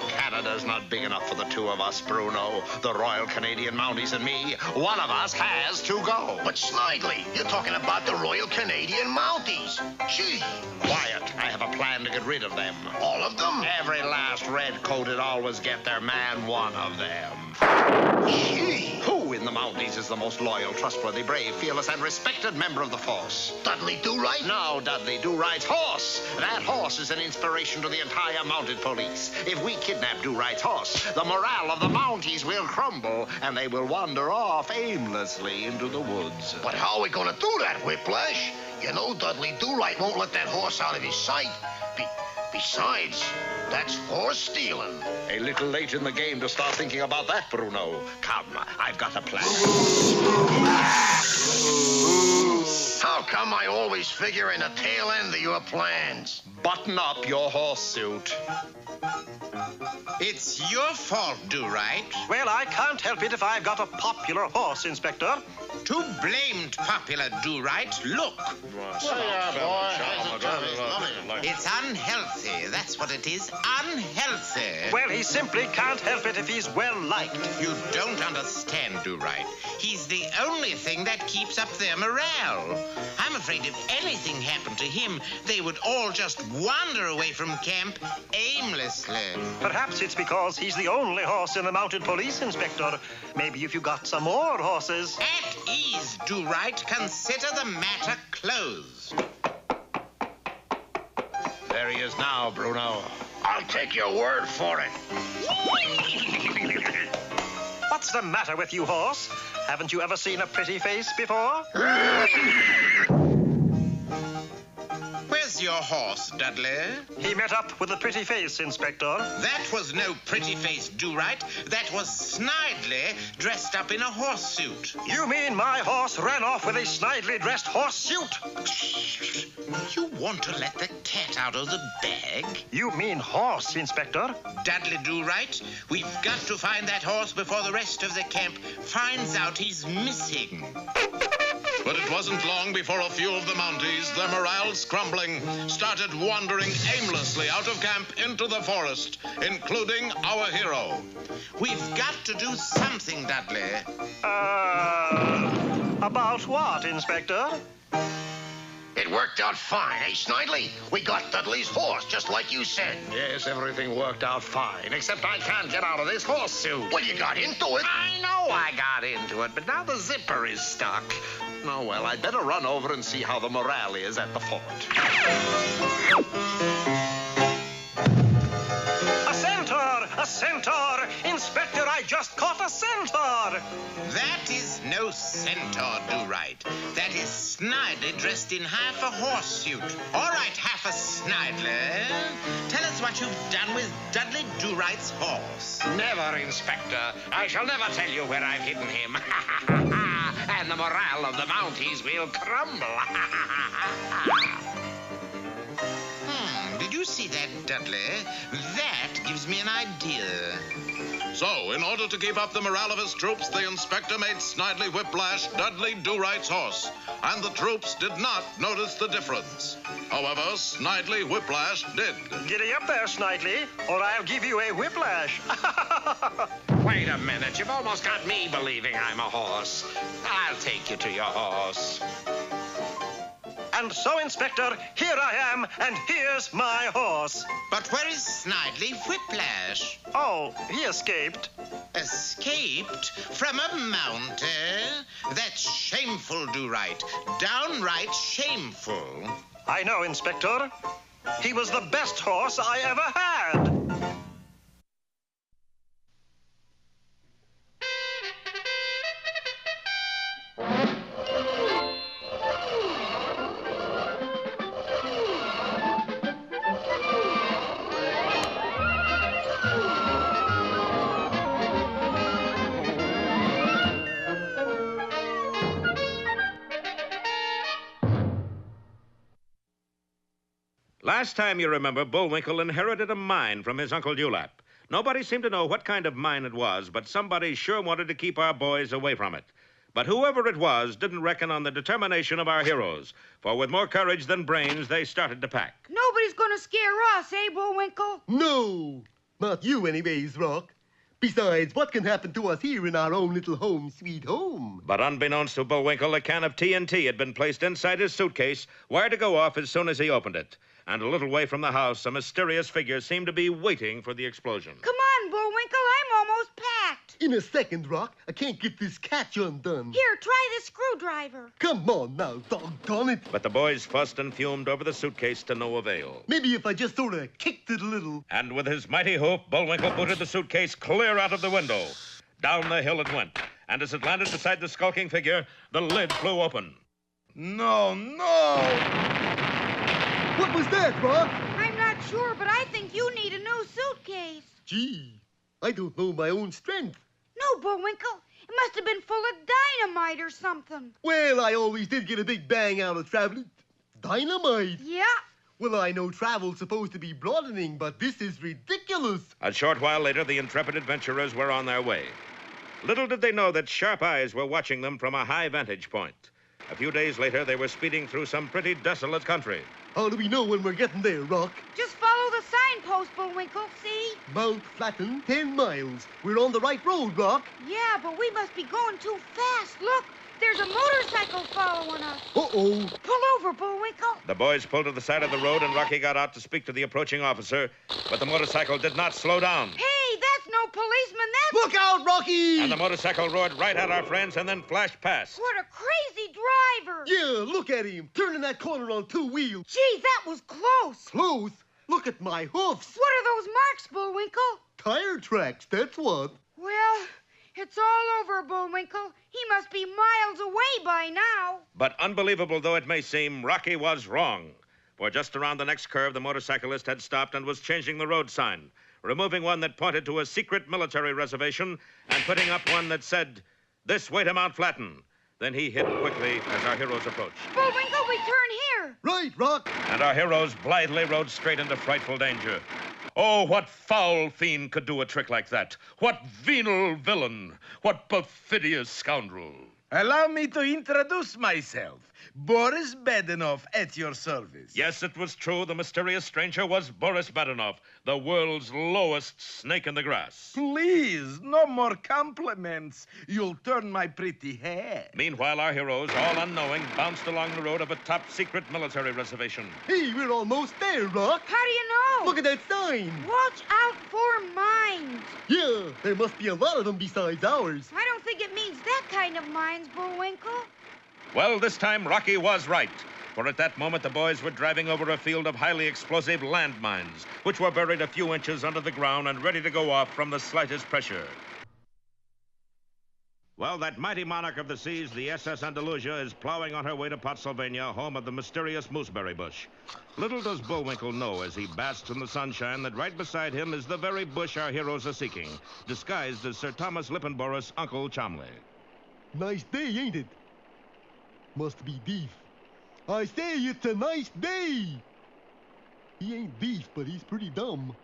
Speaker 17: Canada's not big enough for the two of us, Bruno. The Royal Canadian Mounties and me. One of us has to go.
Speaker 18: But Snidely, you're talking about the Royal Canadian Mounties. Gee.
Speaker 17: Quiet. I have a plan to get rid of them.
Speaker 18: All of them?
Speaker 17: Every last red-coated always get their man one of them.
Speaker 18: Gee.
Speaker 17: Who in the Mounties is the most loyal, trustworthy, brave, fearless, and respected member of the force?
Speaker 18: Dudley Do-Right?
Speaker 17: No, Dudley Do-Right's horse. That horse is an inspiration to the entire mounted police. If we kidnap Do-Right's horse, the morale of the Mounties will crumble, and they will wander off aimlessly into the woods.
Speaker 18: But how are we going to do that, Whiplash? You know Dudley Do-Right won't let that horse out of his sight. Besides, that's horse stealing.
Speaker 17: A little late in the game to start thinking about that, Bruno. Come, I've got a plan.
Speaker 18: How come I always figure in the tail end of your plans?
Speaker 17: Button up your horse suit.
Speaker 19: It's your fault, Do-Right.
Speaker 20: Well, I can't help it if I've got a popular horse, Inspector.
Speaker 19: Too blamed popular, Do-Right. Look. It's unhealthy. That's what it is. Unhealthy.
Speaker 20: Well, he simply can't help it if he's well-liked.
Speaker 19: You don't understand, Do-Right. He's the only thing that keeps up their morale. I'm afraid if anything happened to him, they would all just wander away from camp aimlessly.
Speaker 20: Perhaps it's because he's the only horse in the mounted police, Inspector. Maybe if you got some more horses.
Speaker 19: At ease, Do-Right. Consider the matter closed.
Speaker 17: There he is now, Bruno.
Speaker 18: I'll take your word for it.
Speaker 20: What's the matter with you, horse? Haven't you ever seen a pretty face before?
Speaker 19: Where's your horse, Dudley?
Speaker 20: He met up with a pretty face, Inspector.
Speaker 19: That was no pretty face, Do-Right. That was Snidely dressed up in a horse suit.
Speaker 20: You mean my horse ran off with a snidely dressed horse suit?
Speaker 19: You want to let the cat out of the bag?
Speaker 20: You mean horse, Inspector?
Speaker 19: Dudley Do-Right, we've got to find that horse before the rest of the camp finds out he's missing.
Speaker 1: But it wasn't long before a few of the Mounties, their morales crumbling, started wandering aimlessly out of camp into the forest, including our hero.
Speaker 19: We've got to do something, Dudley.
Speaker 20: About what, Inspector?
Speaker 18: It worked out fine, eh, Snidely? We got Dudley's horse, just like you said.
Speaker 17: Yes, everything worked out fine, except I can't get out of this horse suit.
Speaker 18: Well, you got into it.
Speaker 17: I know I got into it, but now the zipper is stuck. Oh, well, I'd better run over and see how the morale is at the fort.
Speaker 20: A centaur! A centaur! In Inspector, I just caught a centaur.
Speaker 19: That is no centaur, Do-Right. That is Snidely dressed in half a horse suit. All right, half a Snidely. Tell us what you've done with Dudley Do-Right's horse.
Speaker 17: Never, Inspector. I shall never tell you where I've hidden him. And the morale of the Mounties will crumble.
Speaker 19: Did you see that, Dudley? That gives me an idea.
Speaker 16: So, in order to keep up the morale of his troops, the inspector made Snidely whiplash Dudley Do-Right's horse, and the troops did not notice the difference. However, Snidely whiplash did.
Speaker 20: Giddy up there, Snidely, or I'll give you a whiplash.
Speaker 17: Wait a minute. You've almost got me believing I'm a horse. I'll take you to your horse.
Speaker 20: And so, Inspector, here I am, and here's my horse.
Speaker 19: But where is Snidely Whiplash?
Speaker 20: Oh, he escaped.
Speaker 19: Escaped? From a mount, eh? That's shameful, Do-Right. Downright shameful.
Speaker 20: I know, Inspector. He was the best horse I ever had.
Speaker 1: Last time, you remember, Bullwinkle inherited a mine from his Uncle Dewlap. Nobody seemed to know what kind of mine it was, but somebody sure wanted to keep our boys away from it. But whoever it was didn't reckon on the determination of our heroes, for with more courage than brains, they started to pack.
Speaker 4: Nobody's gonna scare us, eh, Bullwinkle?
Speaker 3: No, not you anyways, Rock. Besides, what can happen to us here in our own little home, sweet home?
Speaker 1: But unbeknownst to Bullwinkle, a can of TNT had been placed inside his suitcase, wired to go off as soon as he opened it. And a little way from the house, a mysterious figure seemed to be waiting for the explosion.
Speaker 4: Come on, Bullwinkle, I'm almost packed.
Speaker 3: In a second, Rock. I can't get this catch undone.
Speaker 4: Here, try this screwdriver.
Speaker 3: Come on now, doggone it.
Speaker 1: But the boys fussed and fumed over the suitcase to no avail.
Speaker 3: Maybe if I just sort of kicked it a little.
Speaker 1: And with his mighty hoof, Bullwinkle booted the suitcase clear out of the window. Down the hill it went, and as it landed beside the skulking figure, the lid flew open.
Speaker 2: No, no!
Speaker 3: What was that, Rock?
Speaker 4: I'm not sure, but I think you need a new suitcase.
Speaker 3: Gee, I don't know my own strength.
Speaker 4: No, Bullwinkle. It must have been full of dynamite or something.
Speaker 3: Well, I always did get a big bang out of traveling. Dynamite?
Speaker 4: Yeah.
Speaker 3: Well, I know travel's supposed to be broadening, but this is ridiculous.
Speaker 1: A short while later, the intrepid adventurers were on their way. Little did they know that sharp eyes were watching them from a high vantage point. A few days later, they were speeding through some pretty desolate country.
Speaker 3: How do we know when we're getting there, Rock?
Speaker 4: Just follow the signpost, Bullwinkle, see?
Speaker 3: Mount Flatten, 10 miles. We're on the right road, Rock.
Speaker 4: Yeah, but we must be going too fast. Look, there's a motorcycle following us.
Speaker 3: Uh-oh.
Speaker 4: Pull over, Bullwinkle.
Speaker 1: The boys pulled to the side of the road, and Rocky got out to speak to the approaching officer, but the motorcycle did not slow down.
Speaker 4: Hey, that's no policeman, that's...
Speaker 3: Look out, Rocky!
Speaker 1: And the motorcycle roared right at our friends and then flashed past.
Speaker 4: What a crazy driver!
Speaker 3: Yeah, look at him, turning that corner on 2 wheels.
Speaker 4: Gee, that was close.
Speaker 3: Close? Look at my hoofs.
Speaker 4: What are those marks, Bullwinkle?
Speaker 3: Tire tracks, that's what.
Speaker 4: Well, it's all over, Bullwinkle. He must be miles away by now.
Speaker 1: But unbelievable though it may seem, Rocky was wrong. For just around the next curve, the motorcyclist had stopped and was changing the road sign, removing one that pointed to a secret military reservation and putting up one that said, "This way to Mount Flatten." Then he hid quickly as our heroes approached.
Speaker 4: Bullwinkle, we turn here.
Speaker 3: Right, Rock.
Speaker 1: And our heroes blithely rode straight into frightful danger. Oh, what foul fiend could do a trick like that? What venal villain? What perfidious scoundrel?
Speaker 2: Allow me to introduce myself. Boris Badenov at your service.
Speaker 1: Yes, it was true. The mysterious stranger was Boris Badenov, the world's lowest snake in the grass.
Speaker 2: Please, no more compliments. You'll turn my pretty hair.
Speaker 1: Meanwhile, our heroes, all unknowing, bounced along the road of a top-secret military reservation.
Speaker 3: Hey, we're almost there, Rock.
Speaker 4: How do you know?
Speaker 3: Look at that sign.
Speaker 4: Watch out for mines.
Speaker 3: Yeah, there must be a lot of them besides ours.
Speaker 4: I don't think it means that kind of mines, Bullwinkle.
Speaker 1: Well, this time Rocky was right, For at that moment, the boys were driving over a field of highly explosive landmines, which were buried a few inches under the ground and ready to go off from the slightest pressure. Well, that mighty monarch of the seas, the SS Andalusia, is plowing on her way to Pottsylvania, home of the mysterious mooseberry bush. Little does Bullwinkle know, as he basks in the sunshine, that right beside him is the very bush our heroes are seeking, disguised as Sir Thomas Lippenboris' Uncle Chomley.
Speaker 3: Nice day, ain't it? Must be beef. I say it's a nice day. He ain't beef, but he's pretty dumb.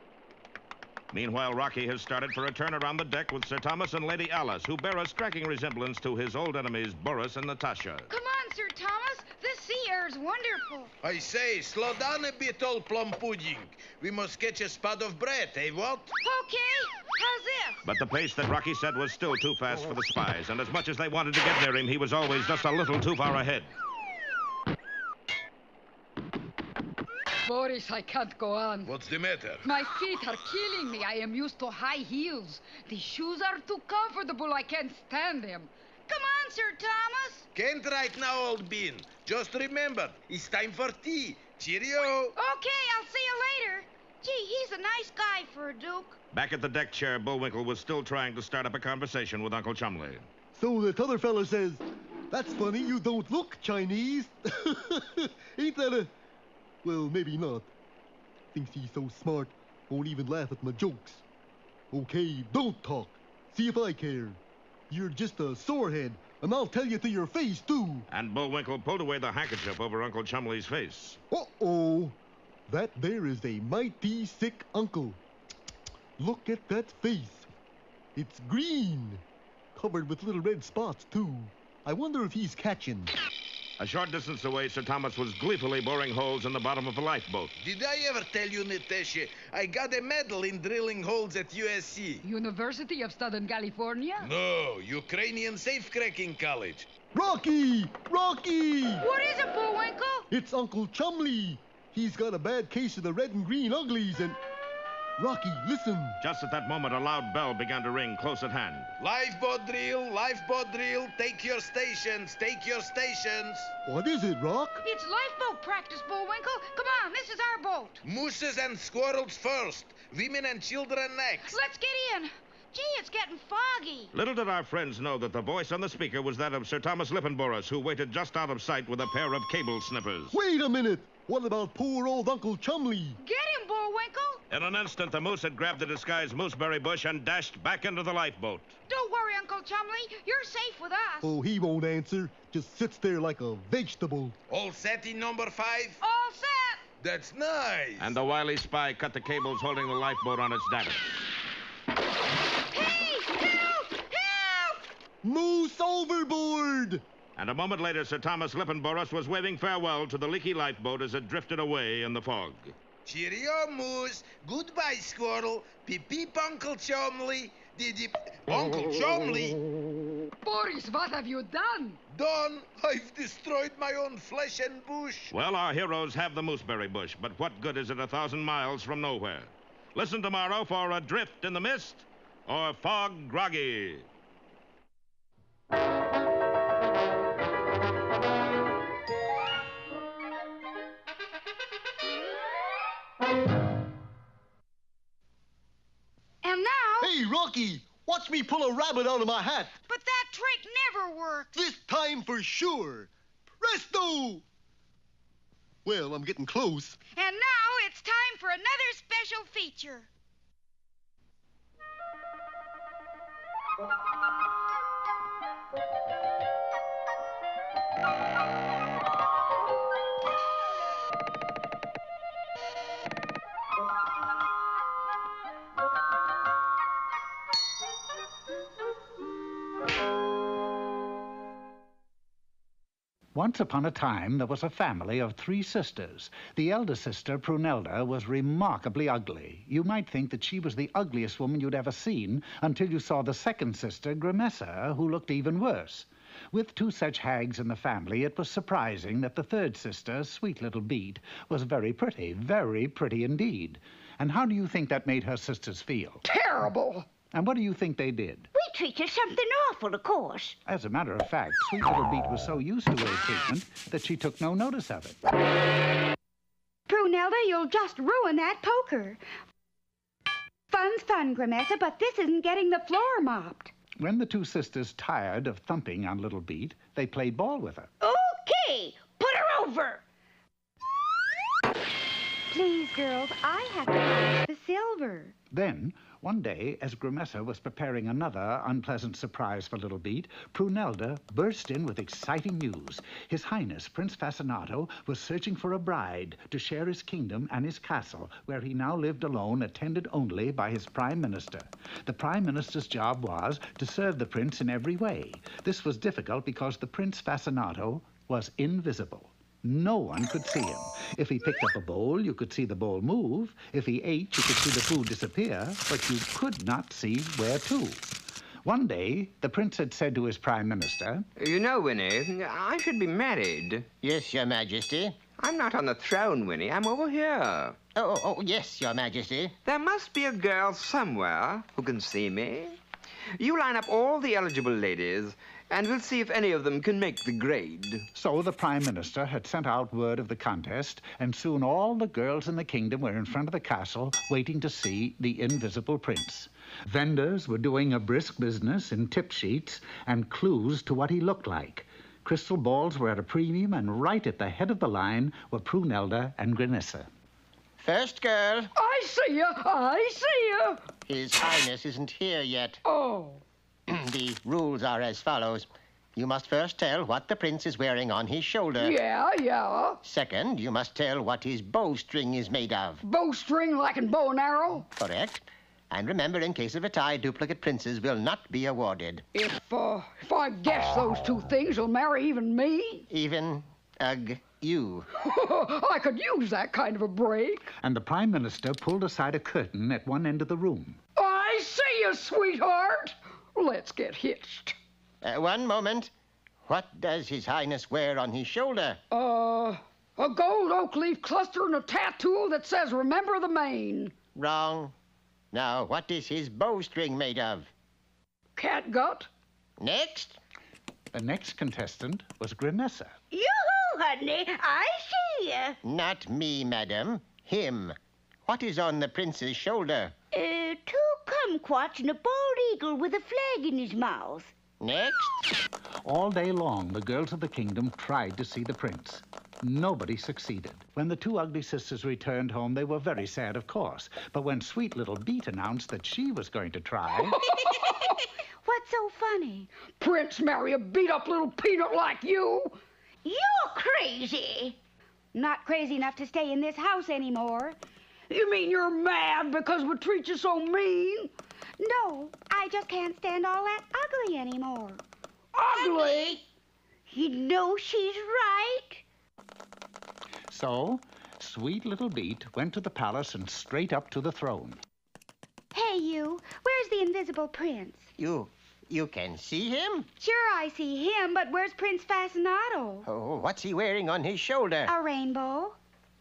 Speaker 1: Meanwhile, Rocky has started for a turn around the deck with Sir Thomas and Lady Alice, who bear a striking resemblance to his old enemies, Boris and Natasha.
Speaker 4: Come on, Sir Thomas. This sea air's wonderful.
Speaker 2: I say, slow down a bit, old plum pudding. We must catch a spot of bread, eh, what?
Speaker 4: Okay. How's this?
Speaker 1: But the pace that Rocky set was still too fast for the spies, and as much as they wanted to get near him, he was always just a little too far ahead.
Speaker 5: Boris, I can't go on.
Speaker 2: What's the matter?
Speaker 5: My feet are killing me. I am used to high heels. The shoes are too comfortable. I can't stand them.
Speaker 4: Come on, Sir Thomas.
Speaker 2: Can't right now, old bean. Just remember, it's time for tea. Cheerio.
Speaker 4: Okay, I'll see you later. Gee, he's a nice guy for a duke.
Speaker 1: Back at the deck chair, Bullwinkle was still trying to start up a conversation with Uncle Chumley.
Speaker 3: So that other fella says, "That's funny, you don't look Chinese." Ain't that a... Well, maybe not. Thinks he's so smart, won't even laugh at my jokes. Okay, don't talk. See if I care. You're just a sorehead, and I'll tell you to your face, too.
Speaker 1: And Bullwinkle pulled away the handkerchief over Uncle Chumley's face.
Speaker 3: Uh-oh. That there is a mighty sick uncle. Look at that face. It's green. Covered with little red spots, too. I wonder if he's catching.
Speaker 1: A short distance away, Sir Thomas was gleefully boring holes in the bottom of a lifeboat.
Speaker 2: Did I ever tell you, Natasha, I got a medal in drilling holes at USC?
Speaker 5: University of Southern California?
Speaker 2: No, Ukrainian Safecracking College.
Speaker 3: Rocky! Rocky!
Speaker 4: What is it, Bullwinkle?
Speaker 3: It's Uncle Chumley. He's got a bad case of the red and green uglies and... Rocky, listen.
Speaker 1: Just at that moment, a loud bell began to ring close at hand.
Speaker 2: Lifeboat drill, take your stations, take your stations.
Speaker 3: What is it, Rock?
Speaker 4: It's lifeboat practice, Bullwinkle. Come on, this is our boat.
Speaker 2: Mooses and squirrels first, women and children next.
Speaker 4: Let's get in. Gee, it's getting foggy.
Speaker 1: Little did our friends know that the voice on the speaker was that of Sir Thomas Lippenboris, who waited just out of sight with a pair of cable snippers.
Speaker 3: Wait a minute. What about poor old Uncle Chumley?
Speaker 4: Get him, Bullwinkle.
Speaker 1: In an instant, the moose had grabbed the disguised mooseberry bush and dashed back into the lifeboat.
Speaker 4: Don't worry, Uncle Chumley. You're safe with us.
Speaker 3: Oh, he won't answer. Just sits there like a vegetable.
Speaker 2: All set in number 5?
Speaker 4: All set.
Speaker 2: That's nice.
Speaker 1: And the wily spy cut the cables holding the lifeboat on its davit.
Speaker 4: Hey, help! Help!
Speaker 3: Moose overboard!
Speaker 1: And a moment later, Sir Thomas Lippenboris was waving farewell to the leaky lifeboat as it drifted away in the fog.
Speaker 2: Cheerio, Moose. Goodbye, Squirrel. Peep, Uncle Chumley. Uncle Chumley?
Speaker 5: Boris, what have you done?
Speaker 2: Done? I've destroyed my own flesh and bush.
Speaker 1: Well, our heroes have the mooseberry bush, but what good is it 1,000 miles from nowhere? Listen tomorrow for Adrift in the Mist or Fog Groggy.
Speaker 4: And now...
Speaker 3: Hey, Rocky! Watch me pull a rabbit out of my hat!
Speaker 4: But that trick never worked.
Speaker 3: This time for sure! Presto! Well, I'm getting close.
Speaker 4: And now it's time for another special feature.
Speaker 8: Once upon a time, there was a family of 3 sisters. The elder sister, Prunelda, was remarkably ugly. You might think that she was the ugliest woman you'd ever seen until you saw the second sister, Grimessa, who looked even worse. With 2 such hags in the family, it was surprising that the third sister, sweet little Beat, was very pretty indeed. And how do you think that made her sisters feel?
Speaker 5: Terrible!
Speaker 8: And what do you think they did?
Speaker 11: We treat you something awful, of course.
Speaker 8: As a matter of fact, Sweet Little Beat was so used to ill treatment that she took no notice of it.
Speaker 4: Prunelda, you'll just ruin that poker. Fun's fun, Grimessa, but this isn't getting the floor mopped.
Speaker 8: When the two sisters tired of thumping on Little Beat, they played ball with her.
Speaker 11: Okay, put her over.
Speaker 4: Please, girls, I have to polish the silver.
Speaker 8: Then, one day, as Grimessa was preparing another unpleasant surprise for Little Beat, Prunelda burst in with exciting news. His Highness, Prince Fascinato, was searching for a bride to share his kingdom and his castle, where he now lived alone, attended only by his Prime Minister. The Prime Minister's job was to serve the prince in every way. This was difficult because the Prince Fascinato was invisible. No one could see him. If he picked up a bowl, you could see the bowl move. If he ate, you could see the food disappear, but you could not see where to. One day, the prince had said to his Prime Minister,
Speaker 10: You know, Winnie, I should be married.
Speaker 9: Yes, Your Majesty.
Speaker 10: I'm not on the throne, Winnie. I'm over here.
Speaker 9: Oh, yes, Your Majesty.
Speaker 10: There must be a girl somewhere who can see me. You line up all the eligible ladies, and we'll see if any of them can make the grade.
Speaker 8: So the Prime Minister had sent out word of the contest, and soon all the girls in the kingdom were in front of the castle waiting to see the invisible prince. Vendors were doing a brisk business in tip sheets and clues to what he looked like. Crystal balls were at a premium, and right at the head of the line were Prunelda and Grimessa.
Speaker 9: First girl.
Speaker 11: I see you. I see you.
Speaker 9: His Highness isn't here yet.
Speaker 11: Oh.
Speaker 9: The rules are as follows. You must first tell what the prince is wearing on his shoulder.
Speaker 11: Yeah.
Speaker 9: Second, you must tell what his bowstring is made of.
Speaker 11: Bowstring like in bow and arrow?
Speaker 9: Correct. And remember, in case of a tie, duplicate princes will not be awarded.
Speaker 11: If I guess those two things, you'll marry even me?
Speaker 9: Even, you.
Speaker 11: I could use that kind of a break.
Speaker 8: And the Prime Minister pulled aside a curtain at one end of the room.
Speaker 11: I see you, sweetheart. Let's get hitched.
Speaker 9: One moment. What does His Highness wear on his shoulder?
Speaker 11: A gold oak leaf cluster and a tattoo that says, Remember the Maine.
Speaker 9: Wrong. Now, what is his bowstring made of?
Speaker 11: Catgut.
Speaker 9: Next.
Speaker 8: The next contestant was Grimessa.
Speaker 11: Yoo-hoo, honey. I see you.
Speaker 9: Not me, madam. Him. What is on the prince's shoulder?
Speaker 11: Two kumquats and a bald eagle with a flag in his mouth.
Speaker 9: Next.
Speaker 8: All day long, the girls of the kingdom tried to see the prince. Nobody succeeded. When the two ugly sisters returned home, they were very sad, of course. But when Sweet Little Beat announced that she was going to try...
Speaker 4: What's so funny?
Speaker 11: Prince marry a beat-up little peanut like you?
Speaker 4: You're crazy. Not crazy enough to stay in this house anymore.
Speaker 11: You mean you're mad because we treat you so mean?
Speaker 4: No, I just can't stand all that ugly anymore.
Speaker 11: Ugly?
Speaker 4: You know she's right.
Speaker 8: So, Sweet Little Beat went to the palace and straight up to the throne.
Speaker 4: Hey, you, where's the invisible prince?
Speaker 9: You can see him?
Speaker 4: Sure, I see him, but where's Prince Fascinato?
Speaker 9: Oh, what's he wearing on his shoulder?
Speaker 4: A rainbow.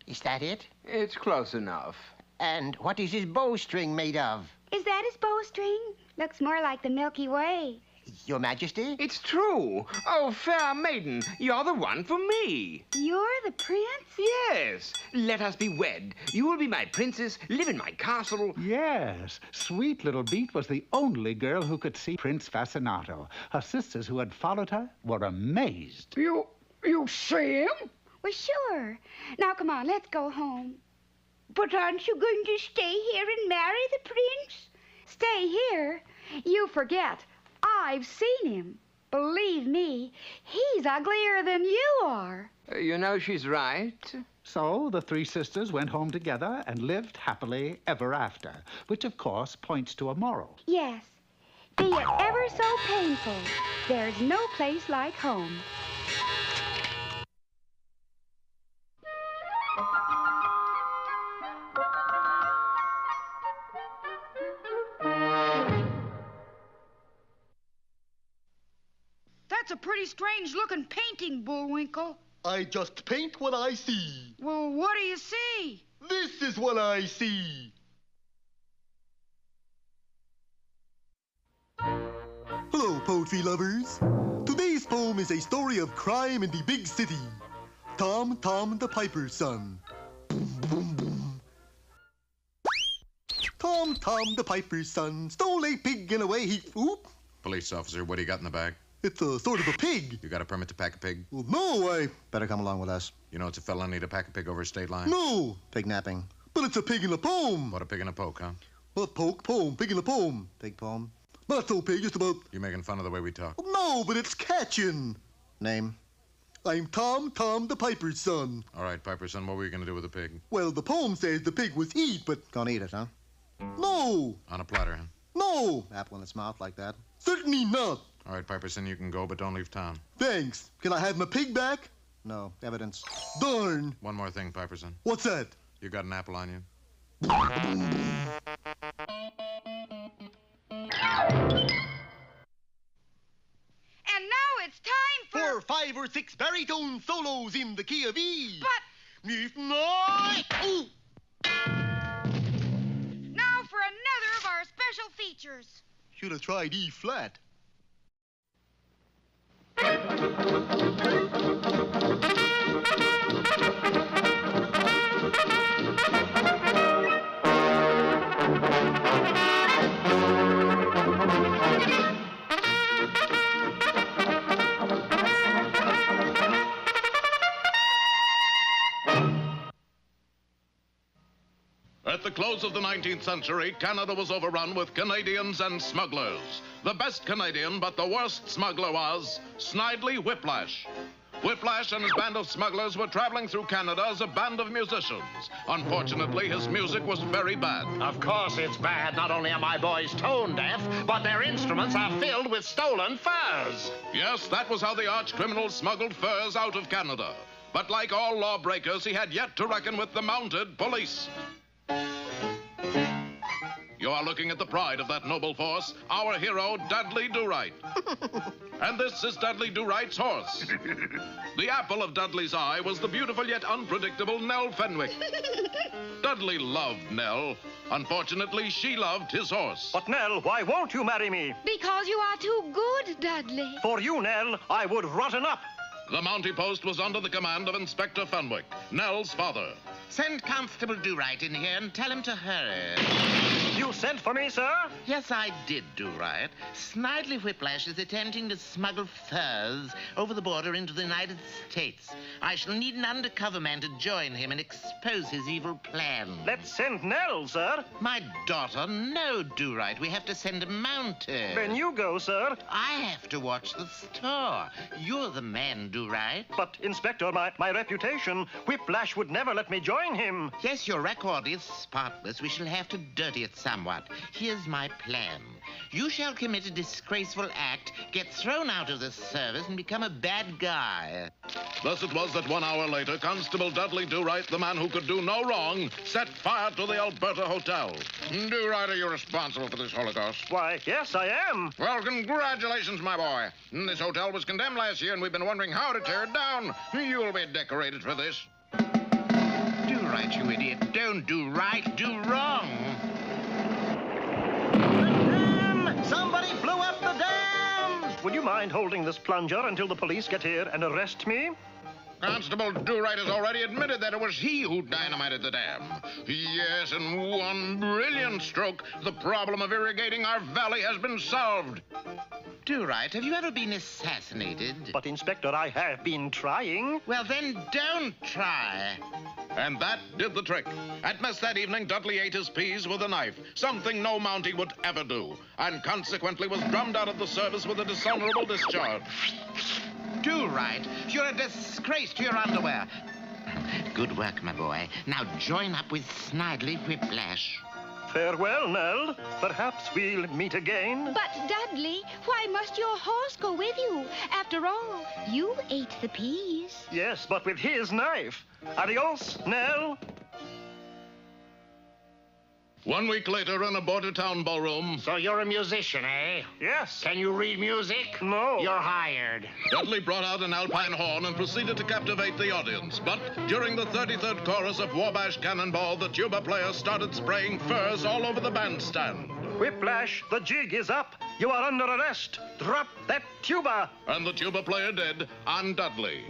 Speaker 9: Is that it?
Speaker 10: It's close enough.
Speaker 9: And what is his bowstring made of?
Speaker 4: Is that his bowstring? Looks more like the Milky Way.
Speaker 9: Your Majesty?
Speaker 10: It's true. Oh, fair maiden, you're the one for me.
Speaker 4: You're the prince?
Speaker 10: Yes. Let us be wed. You will be my princess, live in my castle.
Speaker 8: Yes. Sweet Little Beat was the only girl who could see Prince Fascinato. Her sisters who had followed her were amazed.
Speaker 11: You see him?
Speaker 4: Well, sure. Now, come on, let's go home.
Speaker 11: But aren't you going to stay here and marry the prince?
Speaker 4: Stay here? You forget. I've seen him. Believe me, he's uglier than you are.
Speaker 10: You know she's right.
Speaker 8: So the three sisters went home together and lived happily ever after, which of course points to a moral.
Speaker 4: Yes. Be it ever so painful, there's no place like home.
Speaker 5: That's a pretty strange-looking painting, Bullwinkle.
Speaker 2: I just paint what I see.
Speaker 5: Well, what do you see?
Speaker 2: This is what I see.
Speaker 3: Hello, poetry lovers. Today's poem is a story of crime in the big city. Tom the Piper's son. Boom, boom, boom. Tom the Piper's son stole a pig and away he... Oop.
Speaker 7: Police officer, what do you got in the bag?
Speaker 3: It's a sort of a pig.
Speaker 7: You got a permit to pack a pig?
Speaker 3: Well, no, I...
Speaker 6: Better come along with us.
Speaker 7: You know it's a felony to pack a pig over a state line?
Speaker 3: No.
Speaker 6: Pig napping.
Speaker 3: But it's a pig in a poem.
Speaker 7: What, a pig in a poke, huh?
Speaker 3: What poke? Poem. Pig in a poem.
Speaker 6: Pig poem.
Speaker 3: Not so pig, just about...
Speaker 7: You making fun of the way we talk?
Speaker 3: No, but it's catching.
Speaker 6: Name?
Speaker 3: I'm Tom the Piper's son.
Speaker 7: All right, Piper's son, what were you going to do with the pig?
Speaker 3: Well, the poem says the pig was eat, but...
Speaker 6: Gonna eat it, huh?
Speaker 3: No.
Speaker 7: On a platter, huh?
Speaker 3: No.
Speaker 6: Apple in its mouth like that?
Speaker 3: Certainly not.
Speaker 7: All right, Piper's son, you can go, but don't leave town.
Speaker 3: Thanks. Can I have my pig back?
Speaker 6: No. Evidence.
Speaker 3: Darn.
Speaker 7: One more thing, Piper's son.
Speaker 3: What's that?
Speaker 7: You got an apple on you?
Speaker 4: And now it's time
Speaker 3: for 5 or 6 baritone solos in the key of E.
Speaker 4: But...
Speaker 3: If not... Ooh.
Speaker 4: Now for another of our special features.
Speaker 3: Should have tried E flat.
Speaker 16: At the close of the 19th century, Canada was overrun with Canadians and smugglers. The best Canadian, but the worst smuggler was Snidely Whiplash. Whiplash and his band of smugglers were traveling through Canada as a band of musicians. Unfortunately, his music was very bad.
Speaker 17: Of course it's bad. Not only are my boys tone deaf, but their instruments are filled with stolen furs.
Speaker 16: Yes, that was how the arch-criminal smuggled furs out of Canada. But like all lawbreakers, he had yet to reckon with the mounted police. You are looking at the pride of that noble force, our hero, Dudley Do-Right. And this is Dudley Do-Right's horse. The apple of Dudley's eye was the beautiful yet unpredictable Nell Fenwick. Dudley loved Nell. Unfortunately, she loved his horse.
Speaker 20: But, Nell, why won't you marry me?
Speaker 5: Because you are too good, Dudley.
Speaker 20: For you, Nell, I would rotten up.
Speaker 16: The Mountie post was under the command of Inspector Fenwick, Nell's father.
Speaker 19: Send Constable Do-Right in here and tell him to hurry.
Speaker 20: You sent for me, sir?
Speaker 19: Yes, I did, Do-Right. Snidely Whiplash is attempting to smuggle furs over the border into the United States. I shall need an undercover man to join him and expose his evil plan.
Speaker 20: Let's send Nell, sir.
Speaker 19: My daughter, no, Do-Right. We have to send a mounted.
Speaker 20: Then you go, sir.
Speaker 19: I have to watch the store. You're the man, Do-Right.
Speaker 20: But, Inspector, my reputation, Whiplash would never let me join him.
Speaker 19: Yes, your record is spotless. We shall have to dirty it somewhat. Here's my plan. You shall commit a disgraceful act, get thrown out of the service, and become a bad guy.
Speaker 16: Thus it was that 1 hour later, Constable Dudley Do-Right, the man who could do no wrong, set fire to the Alberta Hotel. Do-Right, are you responsible for this holocaust?
Speaker 20: Why, yes, I am.
Speaker 16: Well, congratulations, my boy. This hotel was condemned last year, and we've been wondering how to tear it down. You'll be decorated for this.
Speaker 19: Do right, you idiot. Don't do right, do wrong.
Speaker 20: Somebody blew up the dam! Would you mind holding this plunger until the police get here and arrest me?
Speaker 16: Constable Do-Right has already admitted that it was he who dynamited the dam. Yes, in one brilliant stroke, the problem of irrigating our valley has been solved.
Speaker 19: Do-Right, have you ever been assassinated?
Speaker 20: But, Inspector, I have been trying.
Speaker 19: Well, then don't try.
Speaker 16: And that did the trick. At mess that evening, Dudley ate his peas with a knife, something no Mountie would ever do, and consequently was drummed out of the service with a dishonorable discharge.
Speaker 19: Do-Right, you're a disgrace to your underwear. Good work, my boy. Now join up with Snidely Whiplash.
Speaker 20: Farewell, Nell. Perhaps we'll meet again.
Speaker 21: But, Dudley, why must your horse go with you? After all, you ate the peas.
Speaker 20: Yes, but with his knife. Adios, Nell.
Speaker 16: 1 week later in a border-town ballroom.
Speaker 7: So you're a musician, eh?
Speaker 20: Yes.
Speaker 7: Can you read music?
Speaker 20: No.
Speaker 7: You're hired.
Speaker 16: Dudley brought out an alpine horn and proceeded to captivate the audience. But during the 33rd chorus of Wabash Cannonball, the tuba player started spraying furs all over the bandstand.
Speaker 20: Whiplash, the jig is up. You are under arrest. Drop that tuba.
Speaker 16: And the tuba player did on Dudley.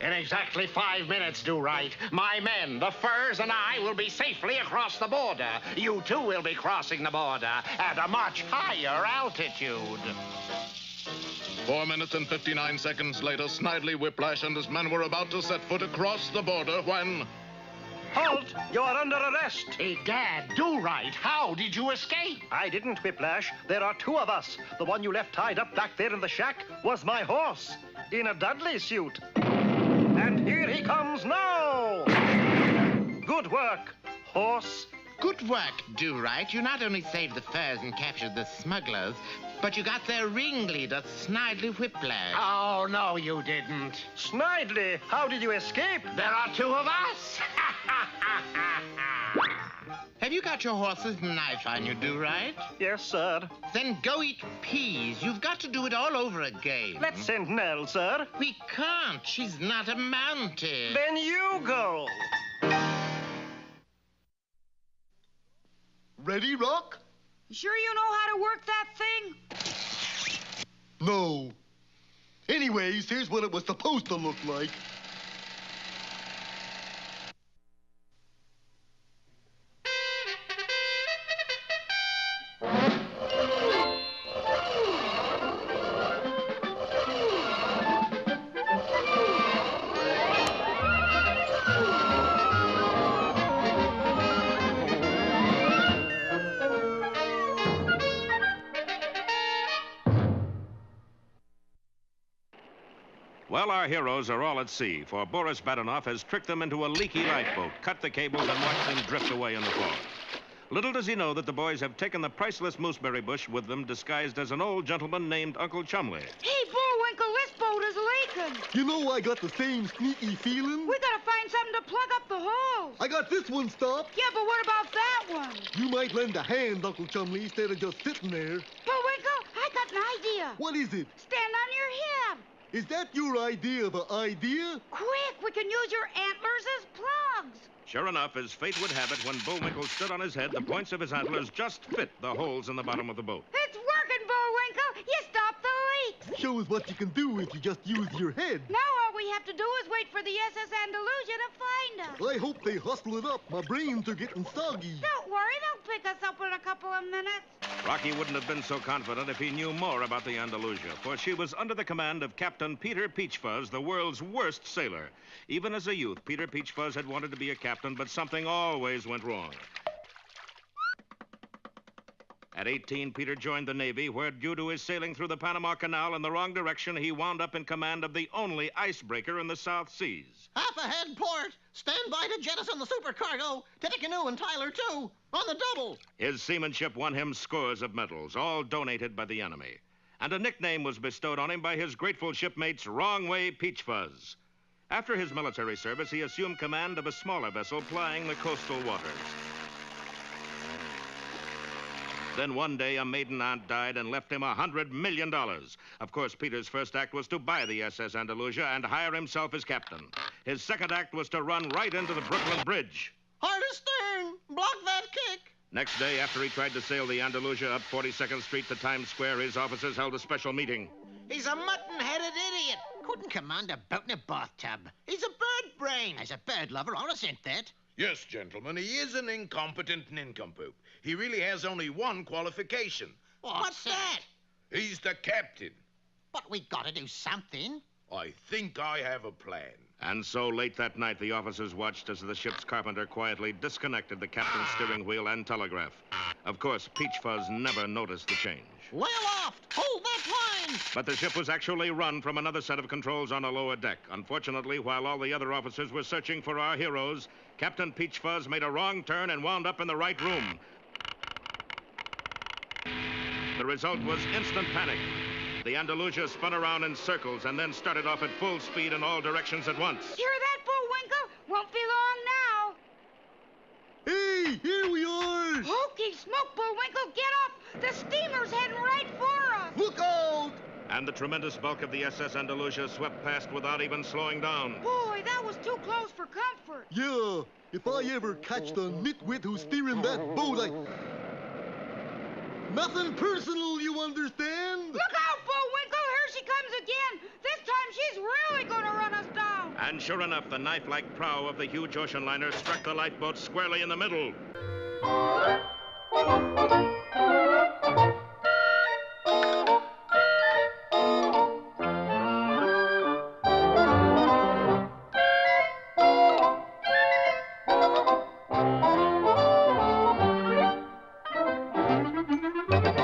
Speaker 7: In exactly 5 minutes, Do-Right, my men, the Furs, and I will be safely across the border. You, too, will be crossing the border at a much higher altitude.
Speaker 16: 4 minutes and 59 seconds later, Snidely Whiplash and his men were about to set foot across the border when...
Speaker 20: Halt! You are under arrest.
Speaker 7: Egad, Do-Right, how did you escape?
Speaker 20: I didn't, Whiplash. There are 2 of us. The one you left tied up back there in the shack was my horse, in a Dudley suit. And here he comes now! Good work, horse.
Speaker 19: Good work, Do-Right. You not only saved the furs and captured the smugglers, but you got their ringleader, Snidely Whiplash.
Speaker 7: Oh, no, you didn't.
Speaker 20: Snidely, how did you escape?
Speaker 7: There are 2 of us.
Speaker 19: Have you got your horse's knife on you, Do-Right?
Speaker 20: Yes, sir.
Speaker 19: Then go eat peas. You've got to do it all over again.
Speaker 20: Let's send Nell, sir.
Speaker 19: We can't. She's not a mounted.
Speaker 20: Then you go.
Speaker 3: Ready, Rock?
Speaker 4: You sure you know how to work that thing?
Speaker 3: No. Anyways, here's what it was supposed to look like.
Speaker 1: Well, our heroes are all at sea, for Boris Badenov has tricked them into a leaky lifeboat, cut the cables, and watched them drift away in the fog. Little does he know that the boys have taken the priceless mooseberry bush with them, disguised as an old gentleman named Uncle Chumley.
Speaker 4: Hey, Bullwinkle, this boat is leaking.
Speaker 3: You know, I got the same sneaky feeling.
Speaker 4: We gotta find something to plug up the holes.
Speaker 3: I got this one stopped.
Speaker 4: Yeah, but what about that one?
Speaker 3: You might lend a hand, Uncle Chumley, instead of just sitting there.
Speaker 4: Bullwinkle, I got an idea.
Speaker 3: What is it?
Speaker 4: Stand on your head.
Speaker 3: Is that your idea of an idea?
Speaker 4: Quick, we can use your antlers as plugs.
Speaker 1: Sure enough, as fate would have it, when Bullwinkle stood on his head, the points of his antlers just fit the holes in the bottom of the boat.
Speaker 4: It's working, Bullwinkle. You stopped the leaks.
Speaker 3: Shows what you can do if you just use your head.
Speaker 4: Now all we have to do is wait for the SS Andalusia to find us.
Speaker 3: I hope they hustle it up. My brains are getting soggy.
Speaker 4: Don't worry, they'll pick us up in a couple of minutes.
Speaker 1: Rocky wouldn't have been so confident if he knew more about the Andalusia, for she was under the command of Captain Peter Peachfuzz, the world's worst sailor. Even as a youth, Peter Peachfuzz had wanted to be a captain, but something always went wrong. At 18, Peter joined the Navy, where, due to his sailing through the Panama Canal in the wrong direction, he wound up in command of the only icebreaker in the South Seas.
Speaker 6: Half ahead, port. Stand by to jettison the supercargo. Tippecanoe and Tyler, too. On the double.
Speaker 1: His seamanship won him scores of medals, all donated by the enemy. And a nickname was bestowed on him by his grateful shipmates, Wrong Way Peachfuzz. After his military service, he assumed command of a smaller vessel plying the coastal waters. Then one day, a maiden aunt died and left him $100 million. Of course, Peter's first act was to buy the SS Andalusia and hire himself as captain. His second act was to run right into the Brooklyn Bridge.
Speaker 6: Hard astern. Block that kick.
Speaker 1: Next day, after he tried to sail the Andalusia up 42nd Street to Times Square, his officers held a special meeting.
Speaker 12: He's a mutton-headed idiot.
Speaker 6: Couldn't command a boat in a bathtub.
Speaker 12: He's a bird brain.
Speaker 6: As a bird lover, I'll assent that.
Speaker 2: Yes, gentlemen, he is an incompetent nincompoop. He really has only one qualification.
Speaker 6: What's that?
Speaker 2: He's the captain.
Speaker 6: But we gotta do something.
Speaker 2: I think I have a plan.
Speaker 1: And so late that night, the officers watched as the ship's carpenter quietly disconnected the captain's steering wheel and telegraph. Of course, Peachfuzz never noticed the change.
Speaker 6: Way aloft! Hold that line!
Speaker 1: But the ship was actually run from another set of controls on a lower deck. Unfortunately, while all the other officers were searching for our heroes, Captain Peachfuzz made a wrong turn and wound up in the right room. The result was instant panic. The Andalusia spun around in circles and then started off at full speed in all directions at once.
Speaker 4: Hear that, Bullwinkle? Won't be long now.
Speaker 3: Hey! here we are!
Speaker 4: Hokey smoke, Bullwinkle, get up! The steamer's heading right for us!
Speaker 3: Look out!
Speaker 1: And the tremendous bulk of the SS Andalusia swept past without even slowing down.
Speaker 4: Boy, that was too close for comfort.
Speaker 3: Yeah, if I ever catch the nitwit who's steering that boat, Nothing personal, you understand?
Speaker 4: Look out, Bullwinkle! Here she comes again! This time she's really gonna run us down!
Speaker 1: And sure enough, the knife-like prow of the huge ocean liner struck the lifeboat squarely in the middle.